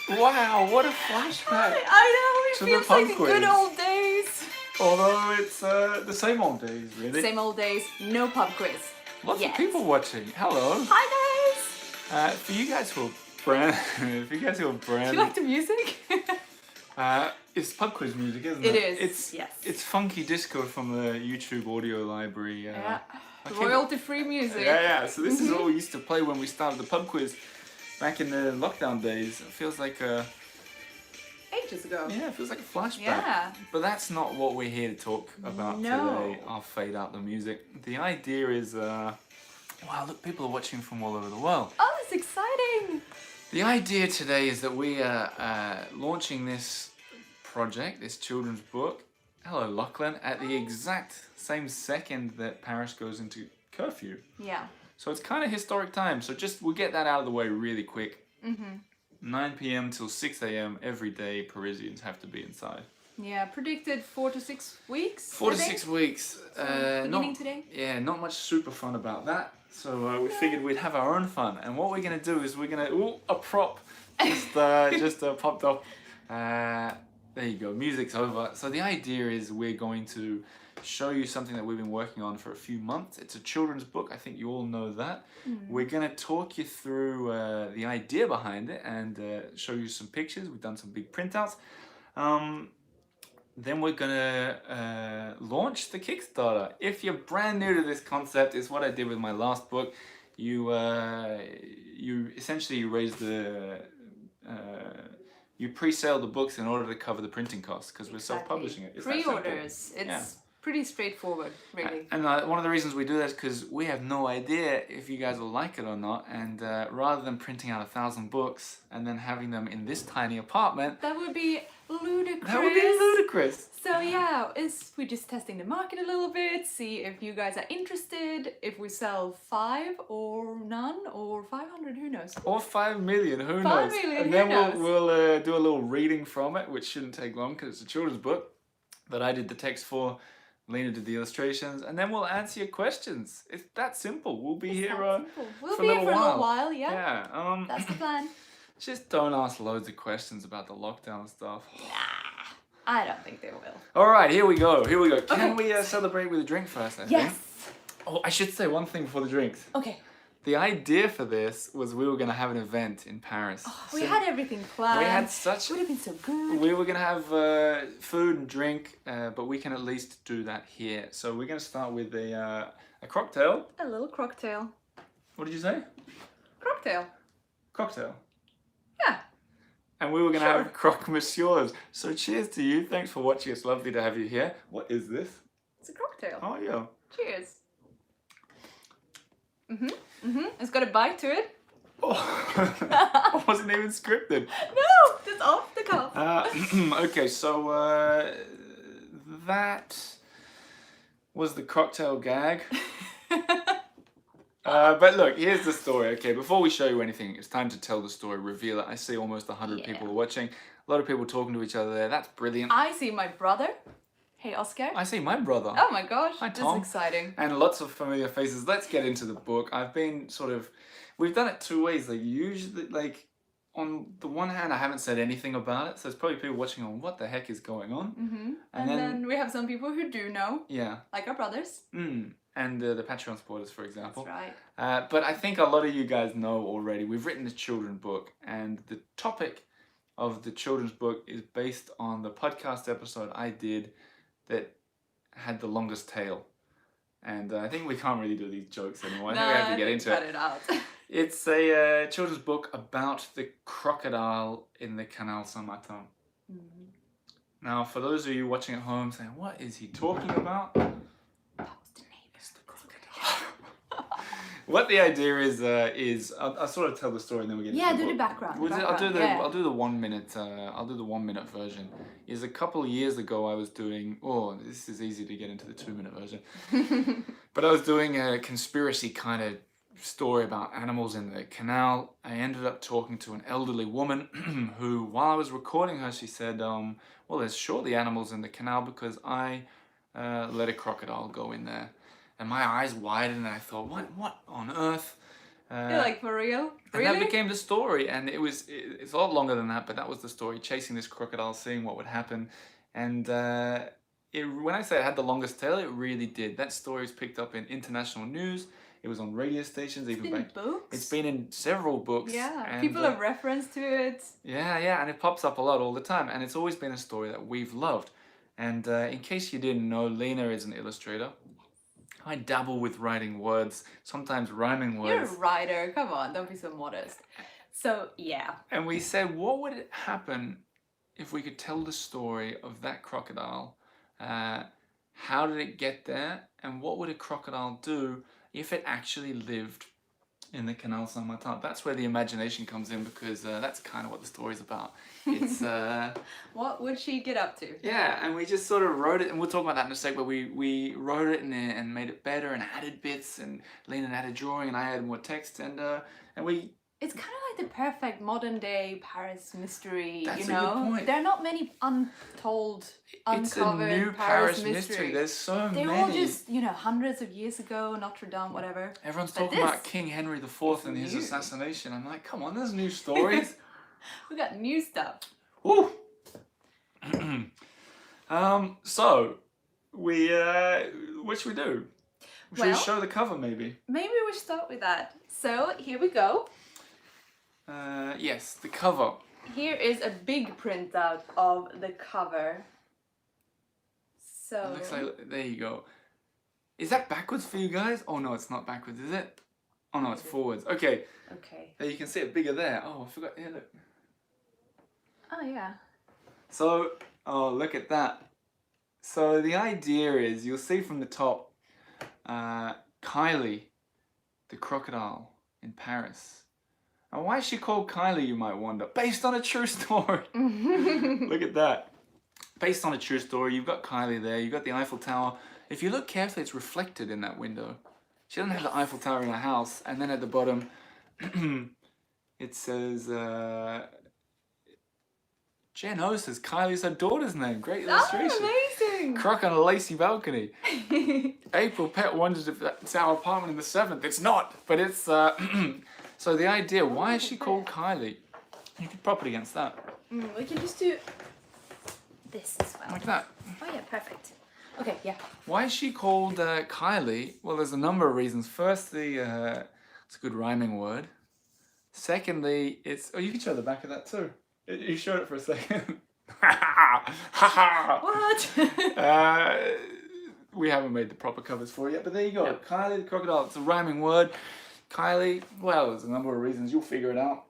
Wow, what a flashback I to know, it the feels pub like the quiz. good old days. Although it's the same old days, really. Same old days, no pub quiz. Lots Yes. of people watching. Hello. Hi guys! For you guys who are brand, for you guys who are brand, Do you like the music? it's pub quiz music, isn't It it? is, yes. It's funky disco from the YouTube audio library. Yeah. Okay. Royalty-free music. Yeah. So this is what we used to play when we started the pub quiz back in the lockdown days. It feels like Ages ago. yeah, it feels like a flashback. Yeah. But that's not what we're here to talk about today. I'll fade out the music. The idea is, wow, look, people are watching from all over the world. Oh, that's exciting! The idea today is that we are launching this project, this children's book, hello Lachlan, at the exact same second that Paris goes into curfew. Yeah. So it's kind of historic time. So we'll get that out of the way really quick. 9 p.m. till 6 a.m. every day Parisians have to be inside. Yeah, predicted 4 to 6 weeks. 4 to 6 weeks. Beginning today? Yeah, not much super fun about that. So we figured we'd have our own fun. And what we're going to do is we're going to... Ooh, a prop just popped up. There you go, music's over. So the idea is we're going to show you something that we've been working on for a few months. It's a children's book, I think you all know that. We're going to talk you through the idea behind it and show you some pictures. We've done some big printouts. Then we're going to launch the Kickstarter. If you're brand new to this concept, it's what I did with my last book. You essentially raise the... you pre-sale the books in order to cover the printing costs because we're self-publishing it. It's pre-orders. It's pretty straightforward, really. And one of the reasons we do that is because we have no idea if you guys will like it or not. And rather than printing out 1,000 books and then having them in this tiny apartment, that would be ludicrous. That would be ludicrous. So yeah, we're just testing the market a little bit, see if you guys are interested, if we sell 5 or none or 500, who knows? Or 5 million, who knows? 5 million, and then we'll do a little reading from it, which shouldn't take long because it's a children's book that I did the text for. Lina did the illustrations, and then we'll answer your questions. It's that simple. We'll be here We'll for be a here for a little while, yeah. Yeah. That's the plan. Just don't ask loads of questions about the lockdown and stuff. Nah, I don't think they will. All right, here we go. Can we celebrate with a drink first, I think? Oh, I should say one thing before the drinks. Okay. The idea for this was we were going to have an event in Paris. Oh, we had everything planned. We had It would have been so good. We were going to have food and drink, but we can at least do that here. So we're going to start with a cocktail. A little cocktail. What did you say? Cocktail. Cocktail. Yeah. And we were going to have croque monsieurs. So cheers to you. Thanks for watching. It's lovely to have you here. What is this? It's a cocktail. Oh, yeah. Cheers. It's got a bite to it. Oh, I wasn't even scripted. No, just off the cuff. Okay, so that was the cocktail gag. But look, here's the story. Okay, before we show you anything, it's time to tell the story, reveal it. I see almost 100 people are watching. A lot of people talking to each other there. That's brilliant. I see my brother. Hey, Oscar. I see my brother. Oh my gosh, Hi, this Tom. is exciting. And lots of familiar faces. Let's get into the book. We've done it two ways. Like, on the one hand, I haven't said anything about it, so there's probably people watching on what the heck is going on. And then we have some people who do know. Yeah. Like our brothers. And the Patreon supporters, for example. That's right. But I think a lot of you guys know already. We've written a children's book, and the topic of the children's book is based on the podcast episode I did that had the longest tail. And I think we can't really do these jokes anymore. I think we have to get into it. Cut it out. It's a children's book about the crocodile in the Canal Saint-Martin. Now, for those of you watching at home saying, what is he talking about? That was the name. It's the crocodile. What the idea is I'll sort of tell the story and then we get into the do book. the background. I'll do the 1 minute. I'll do the 1 minute version. Is a couple of years ago I was doing. Oh, this is easy to get into the 2 minute version. But I was doing a conspiracy kind of story about animals in the canal. I ended up talking to an elderly woman who, while I was recording her, she said, "Well, there's surely animals in the canal because I let a crocodile go in there." And my eyes widened and I thought, what on earth? You're like, for real? And that Really? became the story, and it's a lot longer than that, but that was the story, chasing this crocodile, seeing what would happen. And when I say it had the longest tail, it really did. That story was picked up in international news. It was on radio stations, even Been in back. books? It's been in several books. Yeah, and, people have reference to it. Yeah, and it pops up a lot all the time, and it's always been a story that we've loved. And in case you didn't know, Lina is an illustrator. I dabble with writing words, sometimes rhyming words. You're a writer, come on, don't be so modest. So, yeah. And we said, what would happen if we could tell the story of that crocodile? How did it get there? And what would a crocodile do if it actually lived in the Canal Saint-Martin? That's where the imagination comes in, because that's kind of what the story's about. It's What would she get up to? yeah, and we just sort of wrote it, and we'll talk about that in a sec, but we wrote it and made it better and added bits, and Lina added drawing and I added more text, and we... It's kind of like the perfect modern day Paris mystery, That's you a good know? point. There are not many untold, It's a uncovered new Paris mystery. mysteries. There's so They're many. all just, you know, hundreds of years ago, Notre Dame, whatever. Everyone's But talking this about King Henry IV and his new. assassination. I'm like, come on, there's new stories. We got new stuff. Woo! So, what should we do? Should we Well- show the cover, maybe? Maybe we should start with that. So, here we go. Yes, the cover. Here is a big printout of the cover. So, It looks like, there you go. Is that backwards for you guys? Oh no, it's not backwards, is it? Oh no, it's forwards. Okay, okay. there you can see it bigger there. Oh, I forgot, yeah, look. Oh, yeah. So, oh, look at that. So the idea is, you'll see from the top, Kylie the Crocodile in Paris. And why is she called Kylie, you might wonder? Based on a true story. Look at that. Based on a true story, you've got Kylie there, you've got the Eiffel Tower. If you look carefully, it's reflected in that window. She doesn't have the Eiffel Tower in her house. And then at the bottom, it says, Jen O says Kylie's her daughter's name. Great illustration. Oh, amazing! Croc on a lacy balcony. April Pet wonders if that's our apartment in the 7th. It's not, but it's... So the idea, why is she called Kylie? You could prop it against that. We can just do this as well. Like that. Oh yeah, perfect. Okay, yeah. Why is she called Kylie? Well, there's a number of reasons. Firstly, it's a good rhyming word. Secondly, it's... Oh, you can show the back of that too. You showed it for a second. What? We haven't made the proper covers for it yet, but there you go. Nope. Kylie the Crocodile. It's a rhyming word. Kylie, well, there's a number of reasons. You'll figure it out.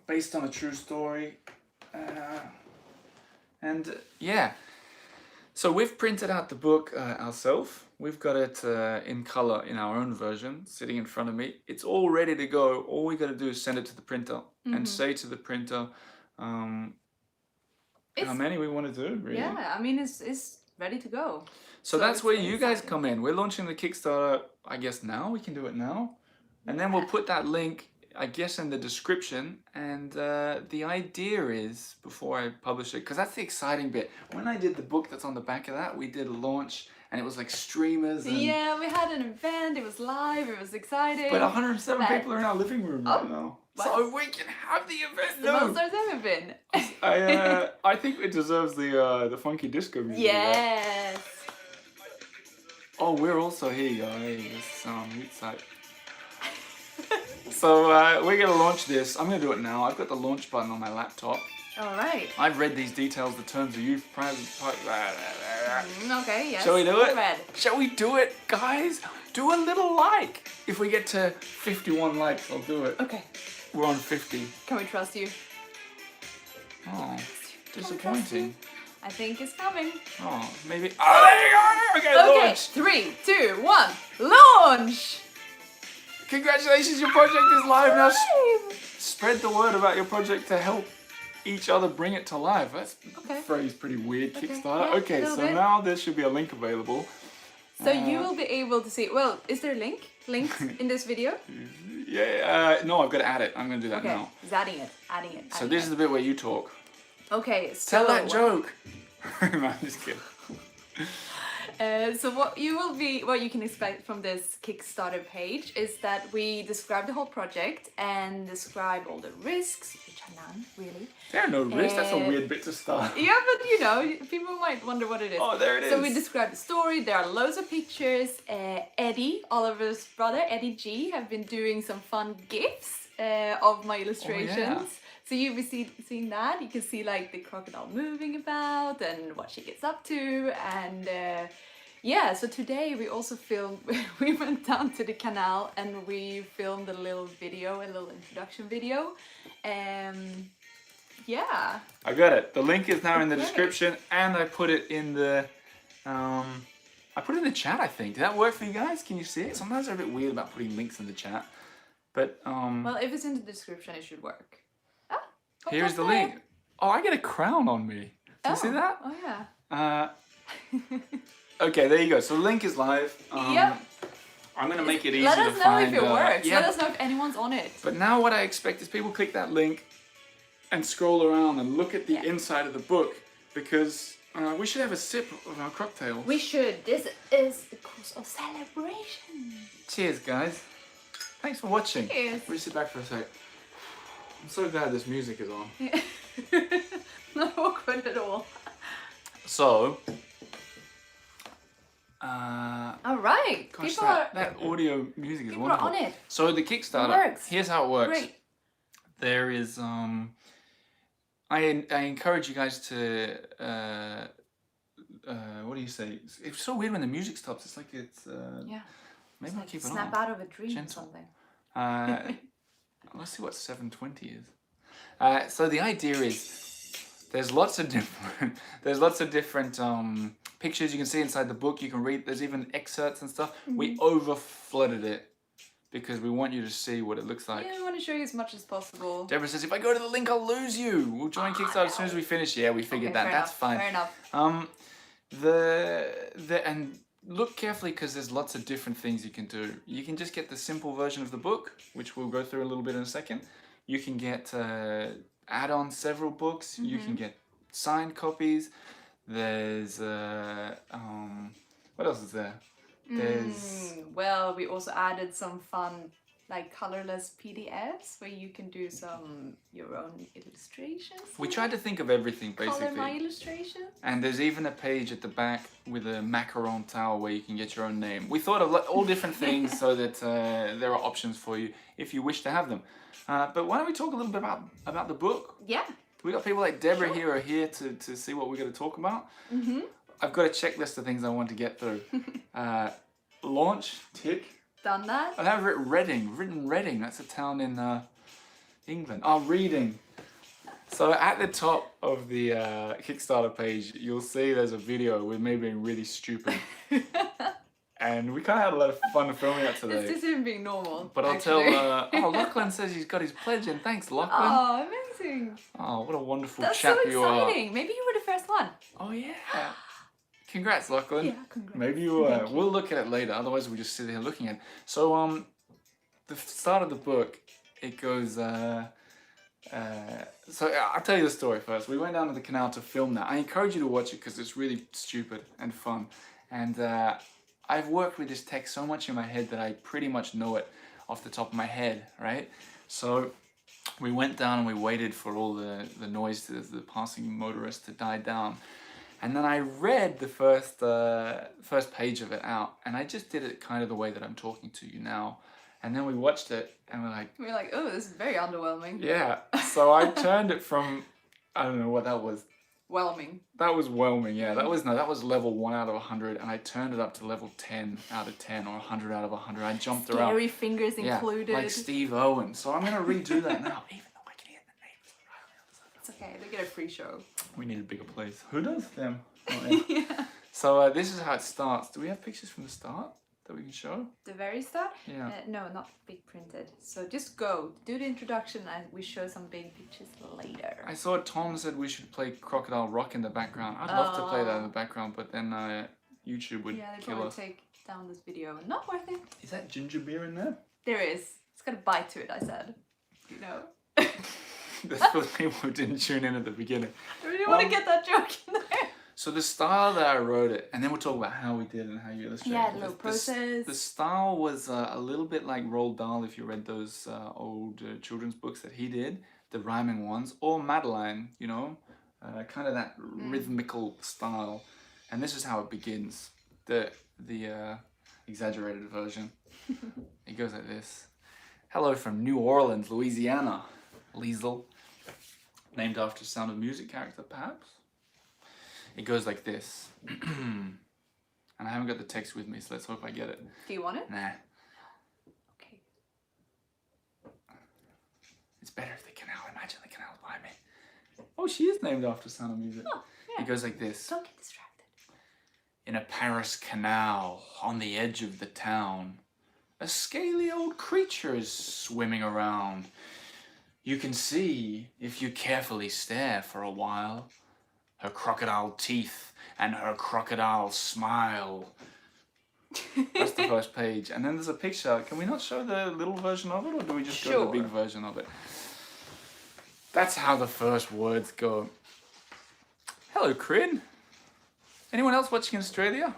Based on a true story. Yeah. So we've printed out the book ourselves. We've got it in color in our own version, sitting in front of me. It's all ready to go. All we got to do is send it to the printer and say to the printer how many we want to do, really. Yeah, I mean, it's ready to go. So that's it's where very you guys exciting. come in. We're launching the Kickstarter, I guess now. We can do it now. And then we'll put that link, I guess, in the description. And the idea is, before I publish it, because that's the exciting bit. When I did the book that's on the back of that, we did a launch, and it was like streamers. And, Yeah, we had an event, it was live, it was exciting. but 107 But- people are in our living room right Oh, now. what? So we can have the event. The No. most there's ever been. I think it deserves the funky disco music. Yes. Oh, we're also here, guys. Mute site. So we're gonna launch this. I'm gonna do it now. I've got the launch button on my laptop. All right. I've read these details, the terms of use, private. Okay, yes. Shall we do it? Red. Shall we do it, guys? Do a little like. If we get to 51 likes, I'll do it. Okay. We're on 50. Can we trust you? Oh, Can we trust disappointing. you? I think it's coming. Oh, maybe. Oh, there you go. Okay, Okay, launch. 3, 2, 1, launch! Congratulations, your project is live now. Yay! Spread the word about your project to help each other bring it to life. That's Okay. phrase pretty weird, Okay, Kickstarter. yeah, Okay, a little so bit. now there should be a link available. So you will be able to see. Well, is there a link? Linked in this video? Yeah, no, I've got to add it. I'm going to do that Okay, now. he's adding it. Adding it. So adding this it. is the bit where you talk. Okay, so Tell that joke. No, I'm just kidding. So what you can expect from this Kickstarter page is that we describe the whole project and describe all the risks, which are none really. There are no risks. That's a weird bit to start. Yeah, but you know, people might wonder what it is. Oh, there it is. So we describe the story. There are loads of pictures. Eddie, Oliver's brother, Eddie G, have been doing some fun GIFs of my illustrations. Oh, yeah. So you've been seeing that. You can see like the crocodile moving about and what she gets up to. And yeah, so today we also filmed, we went down to the canal and we filmed a little video, a little introduction video. Yeah. I got it. The link is now in the description, and I put it in the chat, I think. Did that work for you guys? Can you see it? Sometimes they're a bit weird about putting links in the chat. But well, if it's in the description, it should work. Here's the link. Oh, I get a crown on me. Do you see that? Oh yeah. Okay, there you go. So the link is live. Yep. I'm gonna make it easy to Let find. us know if it works. Yeah. Let us know if anyone's on it. But now what I expect is people click that link and scroll around and look at the inside of the book, because we should have a sip of our cocktails. We should. This is the cause of celebration. Cheers, guys. Thanks for watching. Cheers. Let me sit back for a sec. I'm so glad this music is on. Not awkward at all. So, all right. gosh, People that audio music is people wonderful. are on it. So the Kickstarter, It works. here's how it works. Great. There is, I encourage you guys to, what do you say? It's so weird when the music stops. It's like it's, Yeah. maybe I'll keep it Snap on. out of a dream Gentle. or something. Let's see what 720 is. So the idea is there's lots of different pictures you can see inside the book. You can read. There's even excerpts and stuff. We over flooded it because we want you to see what it looks like. Yeah, I want to show you as much as possible. Deborah says, if I go to the link, I'll lose you. We'll join Kickstarter as soon as we finish. Yeah, we figured that. That's fine. Fair enough. And look carefully because there's lots of different things you can do. You can just get the simple version of the book, which we'll go through a little bit in a second. You can get add-on several books. You can get signed copies. There's what else is there? There's Well, we also added some fun like colorless PDFs where you can do some your own illustrations. we tried to think of everything Color my basically. illustrations. And there's even a page at the back with a macaron towel where you can get your own name. We thought of all different things so that there are options for you if you wish to have them. But why don't we talk a little bit about the book? Yeah. We got people like Deborah here to see what we're going to talk about. I've got a checklist of things I want to get through. Launch, tick. Done that. I have written Reading. That's a town in England. Oh, reading. So at the top of the Kickstarter page, you'll see there's a video with me being really stupid. And we kind of had a lot of fun filming that today. It's just him being normal. But I'll actually. tell, Lachlan says he's got his pledge in. Thanks, Lachlan. Oh, amazing. Oh, what a wonderful That's chap so you are. exciting. Maybe you were the first one. Oh, yeah. Congrats, Lachlan. Yeah, congrats. Maybe you were. We'll look at it later. Otherwise, we'll just sit here looking at it. So, the start of the book, it goes... so I'll tell you the story first. We went down to the canal to film that. I encourage you to watch it because it's really stupid and fun. And I've worked with this text so much in my head that I pretty much know it off the top of my head, right? So we went down and we waited for all the noise, the passing motorists to die down. And then I read the first page of it out, and I just did it kind of the way that I'm talking to you now. And then we watched it, and we're like, oh, this is very underwhelming. yeah. So I turned it from, I don't know what that was. Whelming. That was whelming, yeah. That was level 1 out of 100, and I turned it up to level 10 out of 10 or 100 out of 100. I jumped around. Scary fingers included. Like Steve Owen. So I'm gonna redo that now, even though I can hear the names right on the other side. It's okay, they get a free show. We need a bigger place. Who does them? Oh, yeah. Yeah. So this is how it starts. Do we have pictures from the start that we can show? The very start? Yeah. No, not big printed. So just go, do the introduction and we show some big pictures later. I saw Tom said we should play Crocodile Rock in the background. I'd love to play that in the background, but then YouTube would Yeah, they kill probably us. take down this video. Not worth it. Is that ginger beer in there? There is. It's got a bite to it, I said. You know. That's for the people who didn't tune in at the beginning. I really want to get that joke in there. So the style that I wrote it, and then we'll talk about how we did and how you illustrated. Yeah, the little process. The style was a little bit like Roald Dahl, if you read those old children's books that he did, the rhyming ones, or Madeline, you know, kind of that rhythmical style. And this is how it begins, the exaggerated version. It goes like this. Hello from New Orleans, Louisiana. Liesel. Named after Sound of Music character, perhaps? It goes like this. And I haven't got the text with me, so let's hope I get it. Do you want it? Nah. Okay. It's better if the canal, imagine the canal's by me. Oh, she is named after Sound of Music. Oh, yeah. It goes like this. Don't get distracted. In a Paris canal, on the edge of the town, a scaly old creature is swimming around. You can see, if you carefully stare for a while, her crocodile teeth and her crocodile smile. That's the first page. And then there's a picture. Can we not show the little version of it, or do we just go to the big version of it? That's how the first words go. Hello, Crin. Anyone else watching in Australia?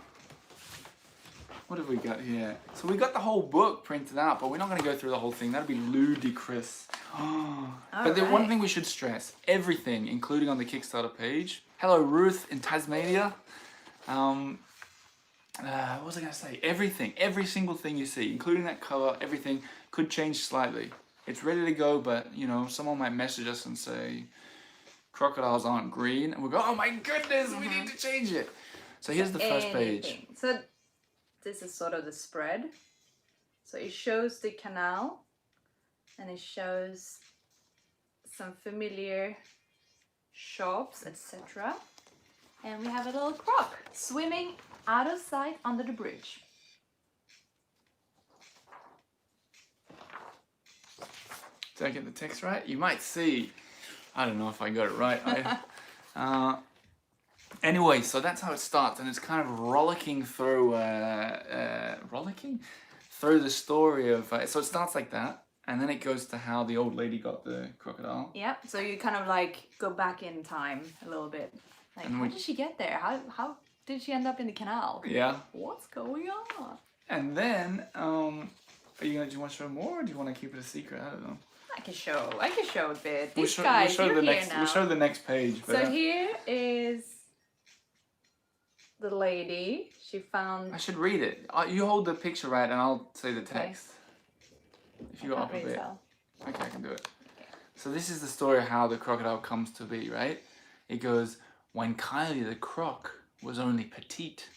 What have we got here? So we got the whole book printed out, but we're not going to go through the whole thing. That'd be ludicrous. But the one thing we should stress, everything, including on the Kickstarter page. Hello, Ruth in Tasmania. What was I going to say? Everything, every single thing you see, including that cover, everything could change slightly. It's ready to go, but, you know, someone might message us and say, crocodiles aren't green. And we'll go, oh my goodness, we need to change it. So here's the first page. So this is sort of the spread. So it shows the canal, and it shows some familiar shops, etc. And we have a little croc swimming out of sight under the bridge. Did I get the text right? You might see. I don't know if I got it right. Anyway, so that's how it starts, and it's kind of rollicking through through the story of. So it starts like that, and then it goes to how the old lady got the crocodile. Yeah. So you kind of like go back in time a little bit. Like, how did she get there? How did she end up in the canal? Yeah. What's going on? And then, do you want to show more, or do you want to keep it a secret? I don't know. I can show a bit. We'll show the next page. But, so here is the lady. She found. I should read it. You hold the picture right, and I'll say the text. Okay. If you go up a bit. Okay, I can do it. Okay. So this is the story of how the crocodile comes to be, right? It goes, when Kylie the Croc was only petite,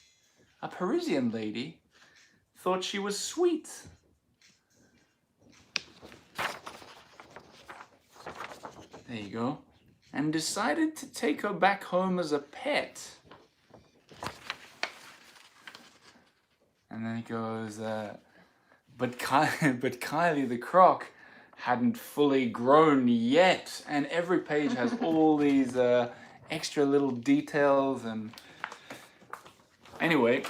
a Parisian lady thought she was sweet. There you go. And decided to take her back home as a pet. And then it goes, but Kylie the Croc hadn't fully grown yet. And every page has all these extra little details and... Anyway.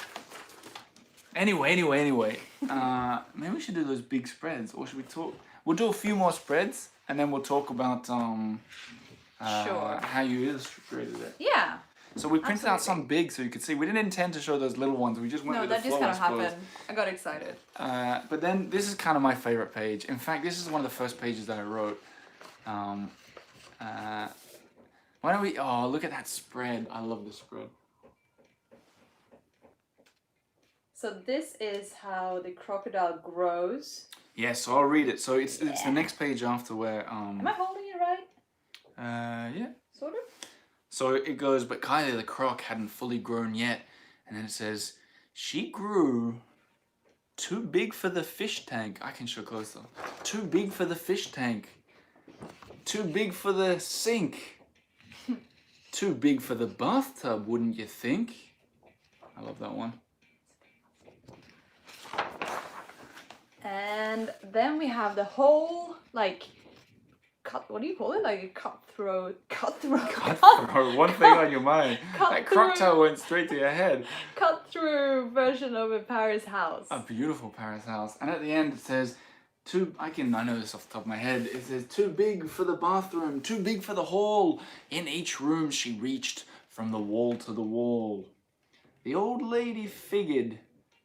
Maybe we should do those big spreads, or should we talk... We'll do a few more spreads, and then we'll talk about how you illustrated it. Yeah. So we printed out some big so you could see. We didn't intend to show those little ones. We just went with the flow. No, that just kind of happened. I got excited. But then this is kind of my favorite page. In fact, this is one of the first pages that I wrote. Why don't we... Oh, look at that spread. I love the spread. So this is how the crocodile grows. Yeah, so I'll read it. So it's the next page after where... Am I holding it right? Yeah. Sort of? So it goes, but Kylie the Croc hadn't fully grown yet. And then it says, she grew too big for the fish tank. I can show closer. Too big for the fish tank. Too big for the sink. Too big for the bathtub, wouldn't you think? I love that one. And then we have the whole, like, what do you call it? Like a cutthroat. One thing on your mind. That crocodile went straight to your head. Cut through version of a Paris house. A beautiful Paris house. And at the end it says, I know this off the top of my head. It says, too big for the bathroom, too big for the hall. In each room she reached, from the wall to the wall. The old lady figured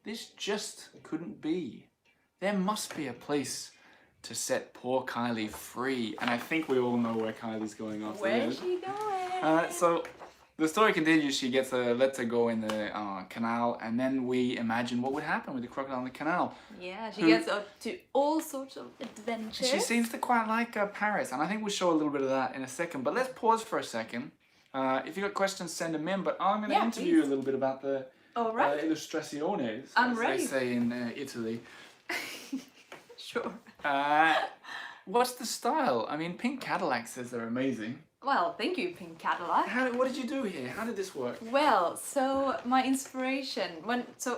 this just couldn't be. There must be a place to set poor Kylie free. And I think we all know where Kylie's going after Where's this. she going? So the story continues. She lets her go in the canal, and then we imagine what would happen with the crocodile in the canal. Yeah, she gets up to all sorts of adventures. She seems to quite like Paris, and I think we'll show a little bit of that in a second. But let's pause for a second. If you've got questions, send them in. But I'm going to interview you a little bit about the illustraciones, as they say in Italy. Sure. What's the style? I mean, Pink Cadillac says they're amazing. Well, thank you, Pink Cadillac. What did you do here? How did this work? Well, so my inspiration,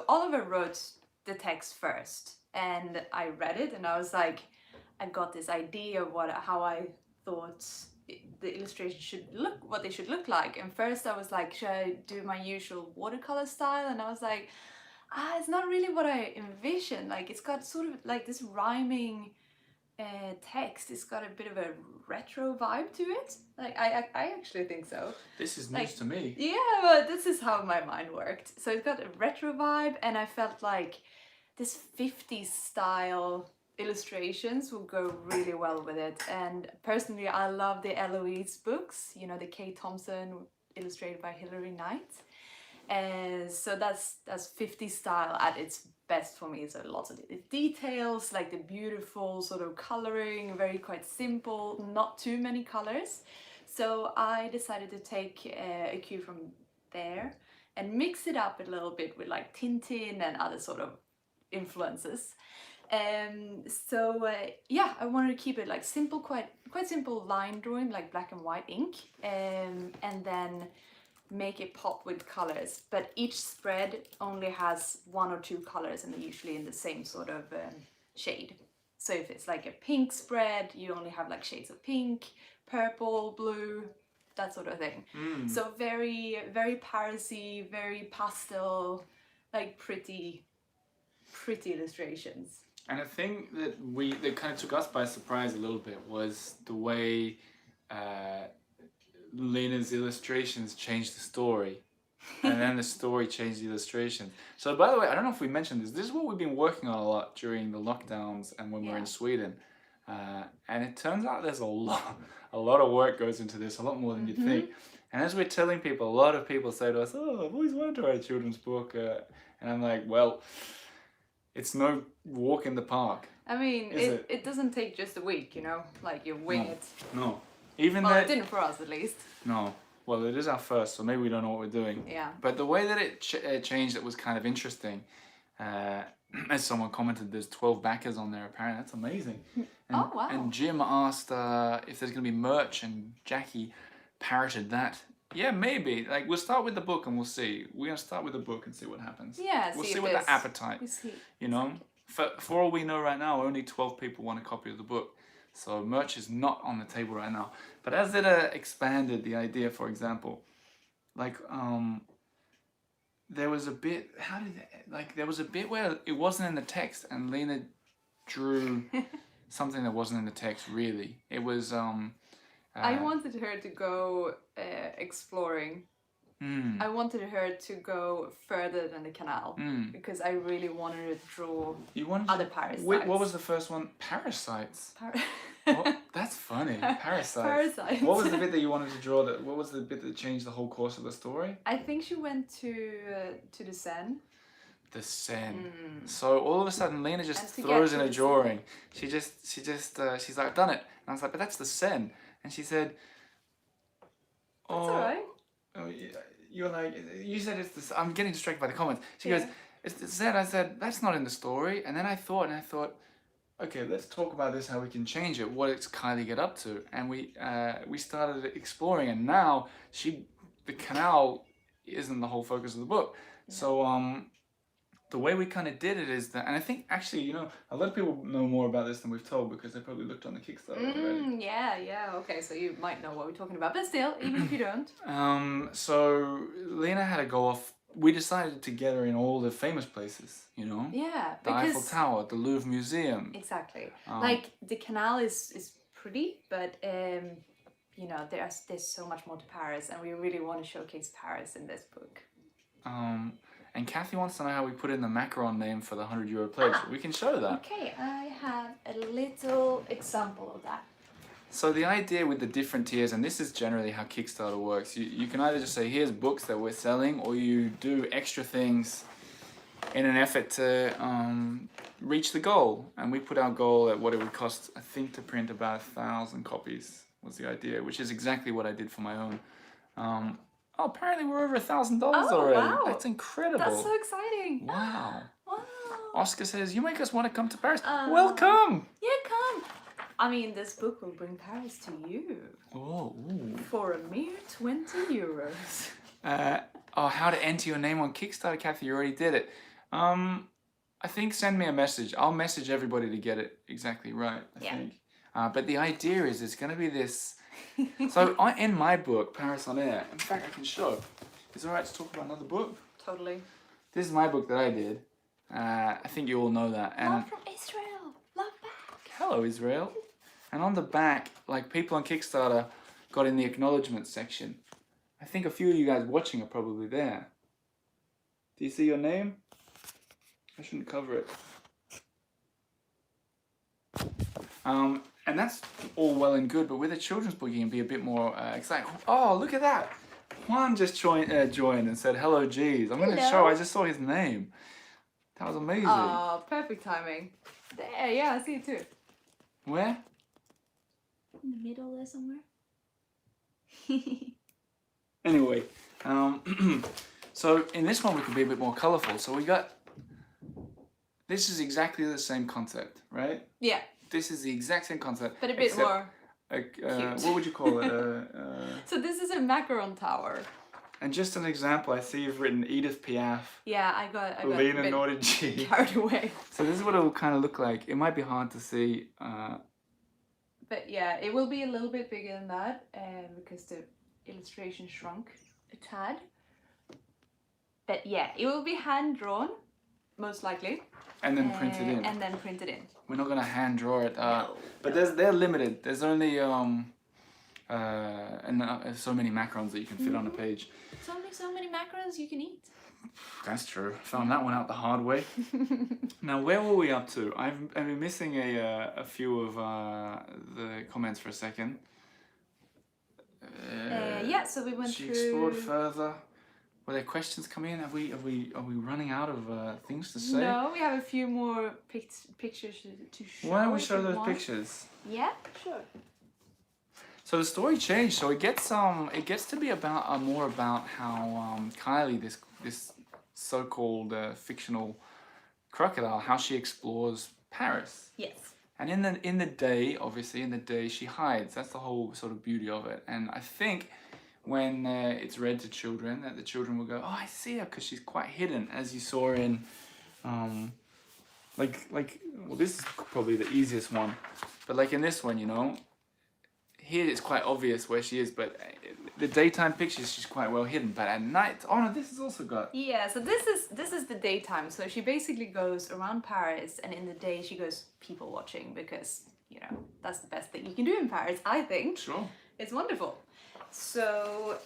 Oliver wrote the text first, and I read it, and I was like, I got this idea of how I thought the illustration should look, what they should look like. And first I was like, should I do my usual watercolor style? And I was like, it's not really what I envisioned. Like, it's got sort of like this rhyming text. It's got a bit of a retro vibe to it. Like, I actually think so. This is news to me. Yeah, but this is how my mind worked. So it's got a retro vibe, and I felt like this 50s style illustrations will go really well with it. And personally, I love the Eloise books, you know, the Kay Thompson illustrated by Hilary Knight. And so that's 50s style at its best for me. So lots of details, like the beautiful sort of coloring, very quite simple, not too many colors. So I decided to take a cue from there and mix it up a little bit with like Tintin and other sort of influences. Yeah, I wanted to keep it like simple, quite simple line drawing, like black and white ink, and then make it pop with colors. But each spread only has 1 or 2 colors, and they're usually in the same sort of shade. So if it's like a pink spread, you only have like shades of pink, purple, blue, that sort of thing. So very, very Parisy, very pastel, like pretty illustrations. And a thing that kind of took us by surprise a little bit was the way Lina's illustrations changed the story, and then the story changed the illustrations. So by the way, I don't know if we mentioned this. This is what we've been working on a lot during the lockdowns and when we're in Sweden. And it turns out there's a lot of work goes into this, a lot more than you'd think. And as we're telling people, a lot of people say to us, "Oh, I've always wanted to write a children's book," and I'm like, well, it's no walk in the park. I mean, it doesn't take just a week, you know, like you wing it. No. Even well, it didn't for us, at least. No. Well, it is our first, so maybe we don't know what we're doing. Yeah. But the way that it changed, it was kind of interesting. As someone commented, there's 12 backers on there, apparently. That's amazing. And, oh, wow. And Jim asked if there's going to be merch, and Jackie parroted that. Yeah, maybe. Like, we'll start with the book and we'll see. We're going to start with the book and see what happens. Yeah, we'll see what the appetite. You know? For all we know right now, only 12 people want a copy of the book. So merch is not on the table right now. But as it expanded the idea, for example, like there was a bit. There was a bit where it wasn't in the text, and Lina drew something that wasn't in the text. Really, it was. I wanted her to go exploring. I wanted her to go further than the canal because I really wanted her to draw other parasites. What was the first one? Parasites. That's funny. Parasites. What was the bit that you wanted to draw? What was the bit that changed the whole course of the story? I think she went to the Seine. The Seine. So all of a sudden, Lina just throws in a drawing. She's like, I've done it. And I was like, but that's the Seine. And she said, "Oh, that's all right." Oh, you're like, you said it's the. I'm getting distracted by the comments. She goes, "It's the Seine." I said, "That's not in the story." And then I thought, okay, let's talk about this, how we can change it. What does Kylie get up to? And we started exploring, and now the canal isn't the whole focus of the book. Yeah. So the way we kind of did it is that, and I think actually, you know, a lot of people know more about this than we've told because they probably looked on the Kickstarter already. Yeah, okay, so you might know what we're talking about, but still, even if you don't. So Lina had to go off. We decided together in all the famous places, you know? Yeah, the Eiffel Tower, the Louvre Museum. Exactly. Like, the canal is pretty, but you know, there's so much more to Paris, and we really want to showcase Paris in this book. And Kathy wants to know how we put in the macaron name for the €100 pledge. We can show that. Okay, I have a little example of that. So the idea with the different tiers, and this is generally how Kickstarter works, you can either just say, here's books that we're selling, or you do extra things in an effort to reach the goal. And we put our goal at what it would cost, I think, to print about 1,000 copies was the idea, which is exactly what I did for my own. Oh, apparently we're over $1,000 already. Wow. That's incredible. That's so exciting. Wow. Wow. Oscar says, you make us want to come to Paris. Welcome. Yeah, come. I mean, this book will bring Paris to you. Oh. Ooh. For a mere €20. How to enter your name on Kickstarter, Kathy, you already did it. I think send me a message. I'll message everybody to get it exactly right, I think. But the idea is it's going to be this... So in my book, Paris on Air, in fact, I can show. Is it alright to talk about another book? Totally. This is my book that I did. I think you all know that. And Love from Israel. Love back. hello, Israel. And on the back, like people on Kickstarter got in the acknowledgement section. I think a few of you guys watching are probably there. Do you see your name? I shouldn't cover it. And that's all well and good, but with a children's book, you can be a bit more excited. Oh, look at that! Juan just joined and said, hello, geez. I'm going to show, I just saw his name. That was amazing. Oh, perfect timing. There, yeah, I see it too. Where? In the middle there somewhere. Anyway, so in this one we can be a bit more colourful. So we got, this is exactly the same concept, right? Yeah. This is the exact same concept. But a bit more cute. What would you call it? So this is a macaron tower. And just an example, I see you've written Edith Piaf. Yeah, I got Lina a Naughty bit G. carried away. So this is what it will kind of look like. It might be hard to see. But yeah, it will be a little bit bigger than that because the illustration shrunk a tad. But yeah, it will be hand drawn, most likely. And then printed in. And then printed in. We're not gonna hand draw it. No. But they're limited. There's only so many macarons that you can fit on a page. There's only so many macarons you can eat. That's true. Found that one out the hard way. Now, where were we up to? I've been missing a few of the comments for a second. Yeah, so we went she through. Explored further. Were there questions coming in? Are we running out of things to say? No, we have a few more pictures to show. Why don't we if show you those want. pictures? Yeah, sure. So the story changed. So it gets to be about more about how Kylie, this so-called fictional crocodile, how she explores Paris. Yes. And in the day, obviously, she hides. That's the whole sort of beauty of it. And I think when it's read to children, that the children will go, oh, I see her, because she's quite hidden, as you saw in, well, this is probably the easiest one, but like in this one, you know, here it's quite obvious where she is, but the daytime pictures, she's quite well hidden, but at night, oh no, this has also got... Yeah, so this is the daytime, so she basically goes around Paris, and in the day she goes people watching, because, you know, that's the best thing you can do in Paris, I think. Sure. It's wonderful. So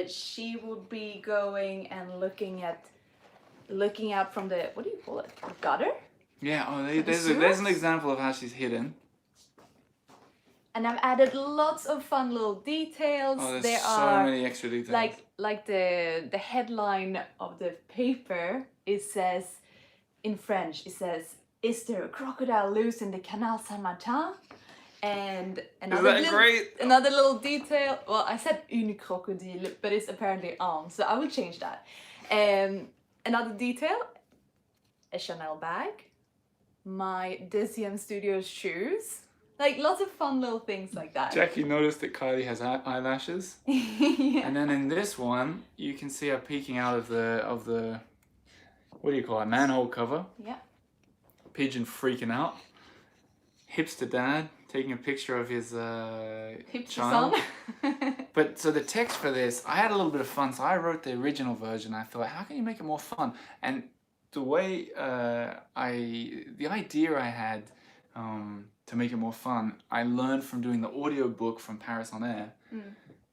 she will be going and looking out from the, what do you call it, gutter? Yeah, there's an example of how she's hidden. And I've added lots of fun little details. Oh, there's there so are many extra details. like the headline of the paper, it says in French, it says, "Is there a crocodile loose in the Canal Saint-Martin?" And another little detail. Well, I said une crocodile, but it's apparently un, so I will change that. Another detail, a Chanel bag, my DCM Studios shoes. Like lots of fun little things like that. Jackie noticed that Kylie has eyelashes. Yeah. And then in this one, you can see her peeking out of the what do you call it, manhole cover. Yeah. Pigeon freaking out. Hipster dad taking a picture of his child. But so the text for this, I had a little bit of fun. So I wrote the original version. I thought, how can you make it more fun? And the way the idea I had to make it more fun, I learned from doing the audiobook from Paris on Air.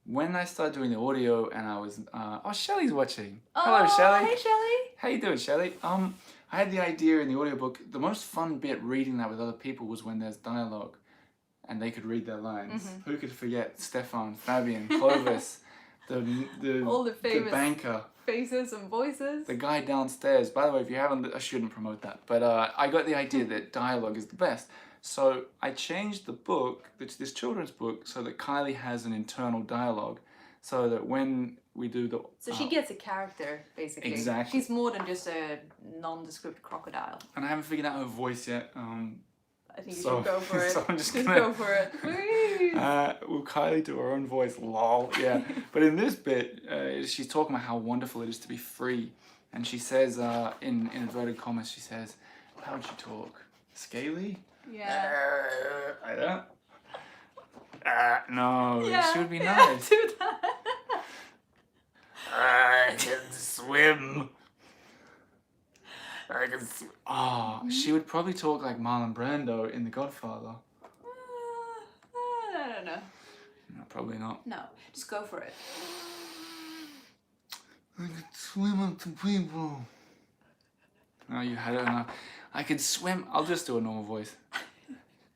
When I started doing the audio and I was, oh, Shelley's watching. Hello, Shelley. Hey, Shelley. How you doing, Shelley? I had the idea in the audiobook, the most fun bit reading that with other people was when there's dialogue and they could read their lines. Who could forget Stefan, Fabian, Clovis, All the famous the banker, faces and voices. the guy downstairs. By the way, if you haven't, I shouldn't promote that, but I got the idea that dialogue is the best. So I changed the book, this children's book, so that Kylie has an internal dialogue, so that when we do the... So she gets a character, basically. Exactly. She's more than just a nondescript crocodile. And I haven't figured out her voice yet. I think you should go for it. So I'm just Just gonna, go for it. Please. will Kylie do her own voice? Lol. Yeah. But in this bit, she's talking about how wonderful it is to be free. And she says, in inverted commas, she says, how would she talk? Scaly? Yeah. Like that? No, Yeah. she would be Yeah, nice. do that. I can swim. She would probably talk like Marlon Brando in The Godfather. I don't know. No, probably not. No, just go for it. I can swim up to people. No, you had it enough. I can swim. I'll just do a normal voice.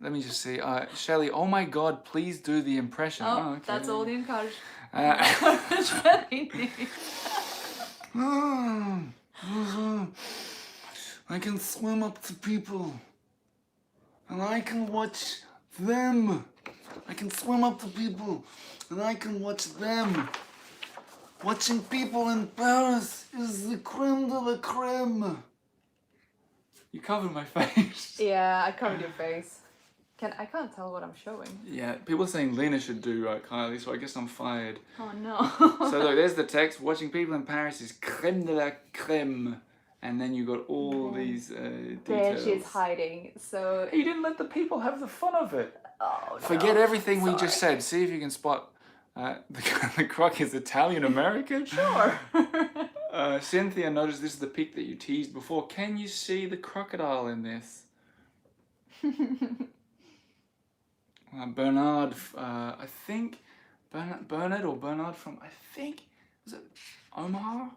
Let me just see. Shelley, oh my God, please do the impression. Oh, okay. that's all the encouragement. I can swim up to people. And I can watch them. I can swim up to people. And I can watch them. Watching people in Paris is the creme de la creme. You covered my face. Yeah, I covered your face. I can't tell what I'm showing. Yeah, people are saying Lina should do Kylie, so I guess I'm fired. Oh no. So look, there's the text. Watching people in Paris is creme de la creme. And then you got all these There details. she's hiding, so... You didn't let the people have the fun of it. Oh, Forget no. everything we just Sorry. said. See if you can spot the croc is Italian-American. Sure. Cynthia noticed this is the pic that you teased before. Can you see the crocodile in this? Bernard, I think, Bernard or Bernard from, I think, was it Omaha?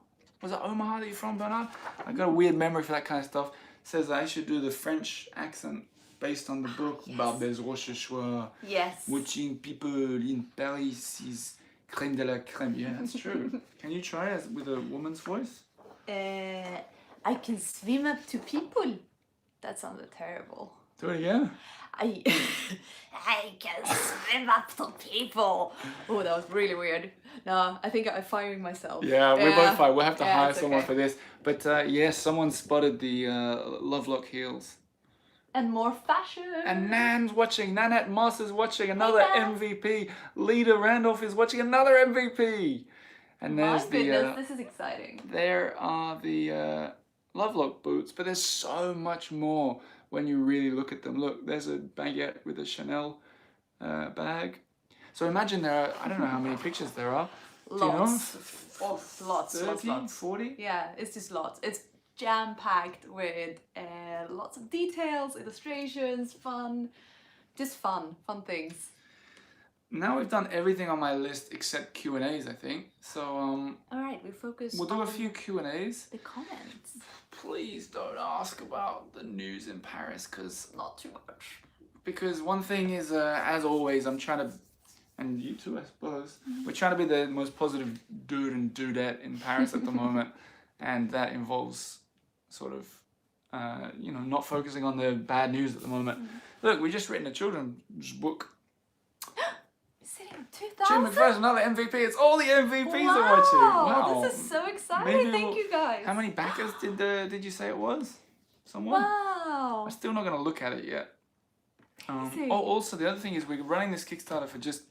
Was it Omaha that you're from, Bernard? I got a weird memory for that kind of stuff. Says I should do the French accent based on the book. Barbès Rochechouart. Yes. Watching people in Paris is crème de la crème. Yeah, that's true. Can you try it with a woman's voice? I can swim up to people. That sounded terrible. Do it again. I can swim up to people. Oh, that was really weird. No, I think I'm firing myself. Yeah, we're both fine. We'll have to hire it's someone okay. for this. But yes, someone spotted the Lovelock heels. And more fashion. And Nan's watching. Nanette Moss is watching. Another Nan. MVP. Lita Randolph is watching. Another MVP. And My there's goodness, this is exciting. there are the Lovelock boots, but there's so much more when you really look at them. Look, there's a baguette with a Chanel bag. So imagine there are, I don't know how many pictures there are. Lots. Lots, 30, 40? Yeah, it's just lots. It's jam-packed with lots of details, illustrations, fun things. Now we've done everything on my list except Q&As, I think. So All right, we focus we'll do on a few Q&As. the comments. Please don't ask about the news in Paris, Not too much. because one thing is, as always, I'm trying to, and you too, I suppose, we're trying to be the most positive dude and dudette in Paris at the moment, and that involves sort of, not focusing on the bad news at the moment. Look, we just written a children's book. Sitting at Jim 2,000? McPherson, another MVP. It's all the MVPs are watching. Wow, This is so exciting. Maybe Thank you guys. How many backers did you say it was? Someone? Wow. I'm still not going to look at it yet. Crazy. Also, the other thing is we're running this Kickstarter for just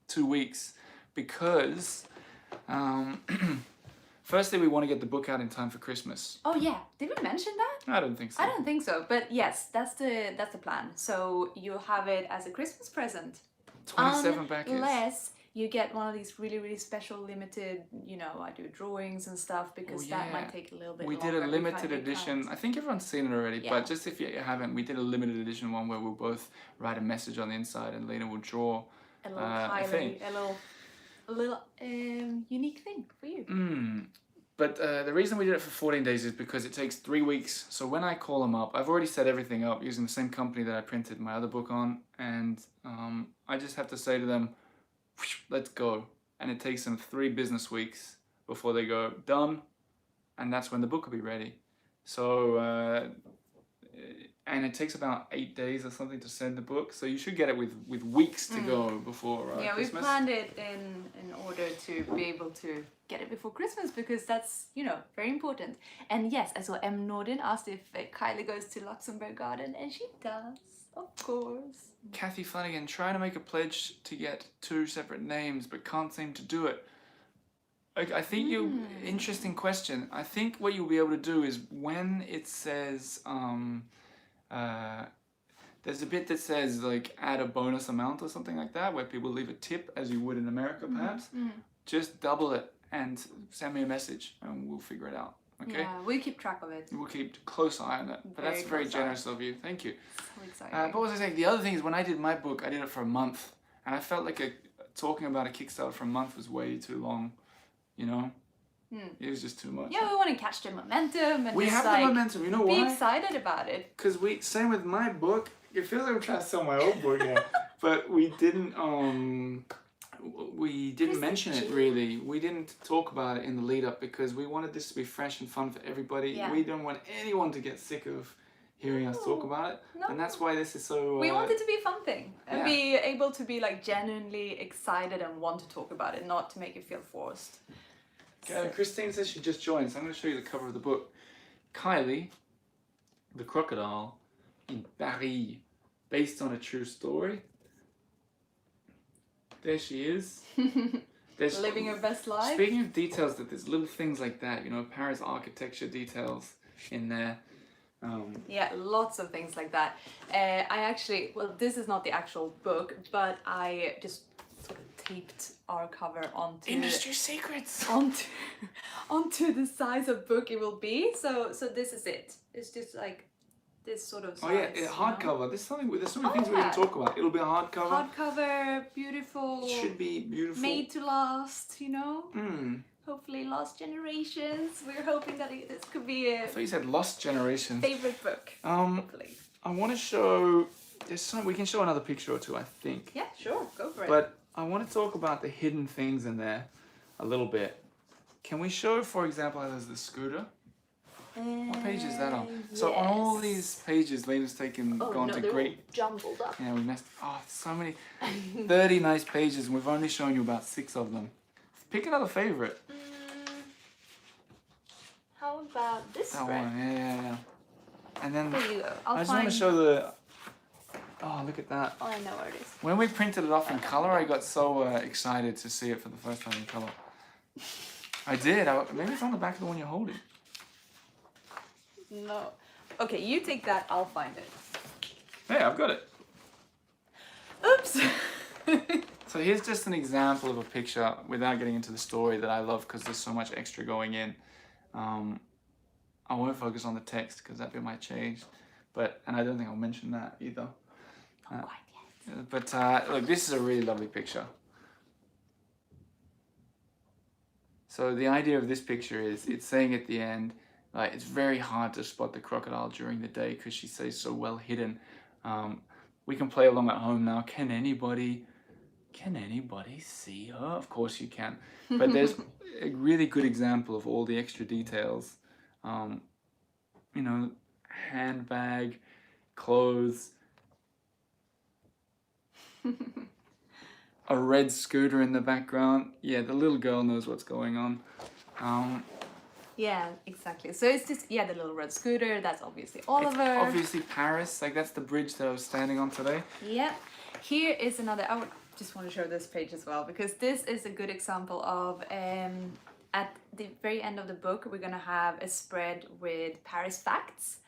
2 weeks because, firstly, we want to get the book out in time for Christmas. Oh yeah, did we mention that? I don't think so. I don't think so, but yes, that's the plan. So you have it as a Christmas present. 27 backers. Unless you get one of these really, really special limited, I do drawings and stuff, because that might take a little bit we longer. did a if limited I edition. can't. I think everyone's seen it already, Yeah. but just if you haven't, we did a limited edition one where we'll both write a message on the inside and Lina will draw A little a thing. a little unique thing for you. But the reason we did it for 14 days is because it takes 3 weeks. So when I call them up, I've already set everything up using the same company that I printed my other book on. And I just have to say to them, let's go. And it takes them 3 business weeks before they go, done. And that's when the book will be ready. So, and it takes about 8 days or something to send the book. So you should get it with weeks to go before Christmas. We planned it in order to be able to get it before Christmas, because that's, very important. And yes, I saw M. Norden asked if Kylie goes to Luxembourg Garden, and she does, of course. Kathy Flanagan, trying to make a pledge to get 2 separate names, but can't seem to do it. I think interesting question. I think what you'll be able to do is when it says, there's a bit that says like add a bonus amount or something like that, where people leave a tip as you would in America perhaps. Just double it and send me a message and we'll figure it out. Okay? Yeah, we'll keep track of it. We'll keep a close eye on it. But that's very generous of you. Thank you. So exciting. But what was I saying? The other thing is when I did my book, I did it for a month. And I felt like talking about a Kickstarter for a month was way too long. It was just too much. Yeah, we want to catch the momentum and we just have the momentum. You know be why? excited about it. Because same with my book. It feels like I'm trying to sell my old book now. But we didn't mention it really. We didn't talk about it in the lead up because we wanted this to be fresh and fun for everybody. Yeah. We don't want anyone to get sick of hearing us talk about it. No. And that's why this is so... we want it to be a fun thing. And be able to be like genuinely excited and want to talk about it, not to make it feel forced. Okay, Christine says she just joined, so I'm going to show you the cover of the book. Kylie, the Crocodile, in Paris, based on a true story. There she is. Living her best life. Speaking of details, that there's little things like that, Paris architecture details in there. Yeah, lots of things like that. This is not the actual book, but I just sort of taped our cover onto Industry secrets. onto the size of book it will be. So this is it. It's just like this sort of size. Oh yeah, hardcover. There's so many things we didn't talk about. It'll be a hardcover. Hardcover, beautiful. It should be beautiful. Made to last, Hopefully last generations. We're hoping that this could be I thought you said lost generations. favorite book. Hopefully. I want to show. We can show another picture or two, I think. Yeah, sure. Go for it. But I want to talk about the hidden things in there a little bit. Can we show, for example, how there's the scooter? What page is that on? So on all these pages, Lina's gone to great... jumbled up. Yeah, we messed... Oh, so many... 30 nice pages, and we've only shown you about 6 of them. Pick another favorite. How about this That spread? one, yeah. And then... There you go. I just want to show the... Oh, look at that. Oh, I know where it is. When we printed it off in colour, I got so excited to see it for the first time in colour. I did. Maybe it's on the back of the one you're holding. No. Okay, you take that. I'll find it. Hey, I've got it. Oops. So here's just an example of a picture without getting into the story that I love because there's so much extra going in. I won't focus on the text because that bit might change. And I don't think I'll mention that either. Not quite yet. But look, this is a really lovely picture. So the idea of this picture is, it's saying at the end, like, it's very hard to spot the crocodile during the day because she stays so well hidden. We can play along at home now. Can anybody see her? Of course you can. But there's a really good example of all the extra details. Handbag, clothes, a red scooter in the background. Yeah, the little girl knows what's going on. Yeah, exactly. So it's just, the little red scooter, that's obviously Oliver. It's obviously Paris, like that's the bridge that I was standing on today. Yeah. Here is another, I would just want to show this page as well, because this is a good example of, at the very end of the book, we're going to have a spread with Paris facts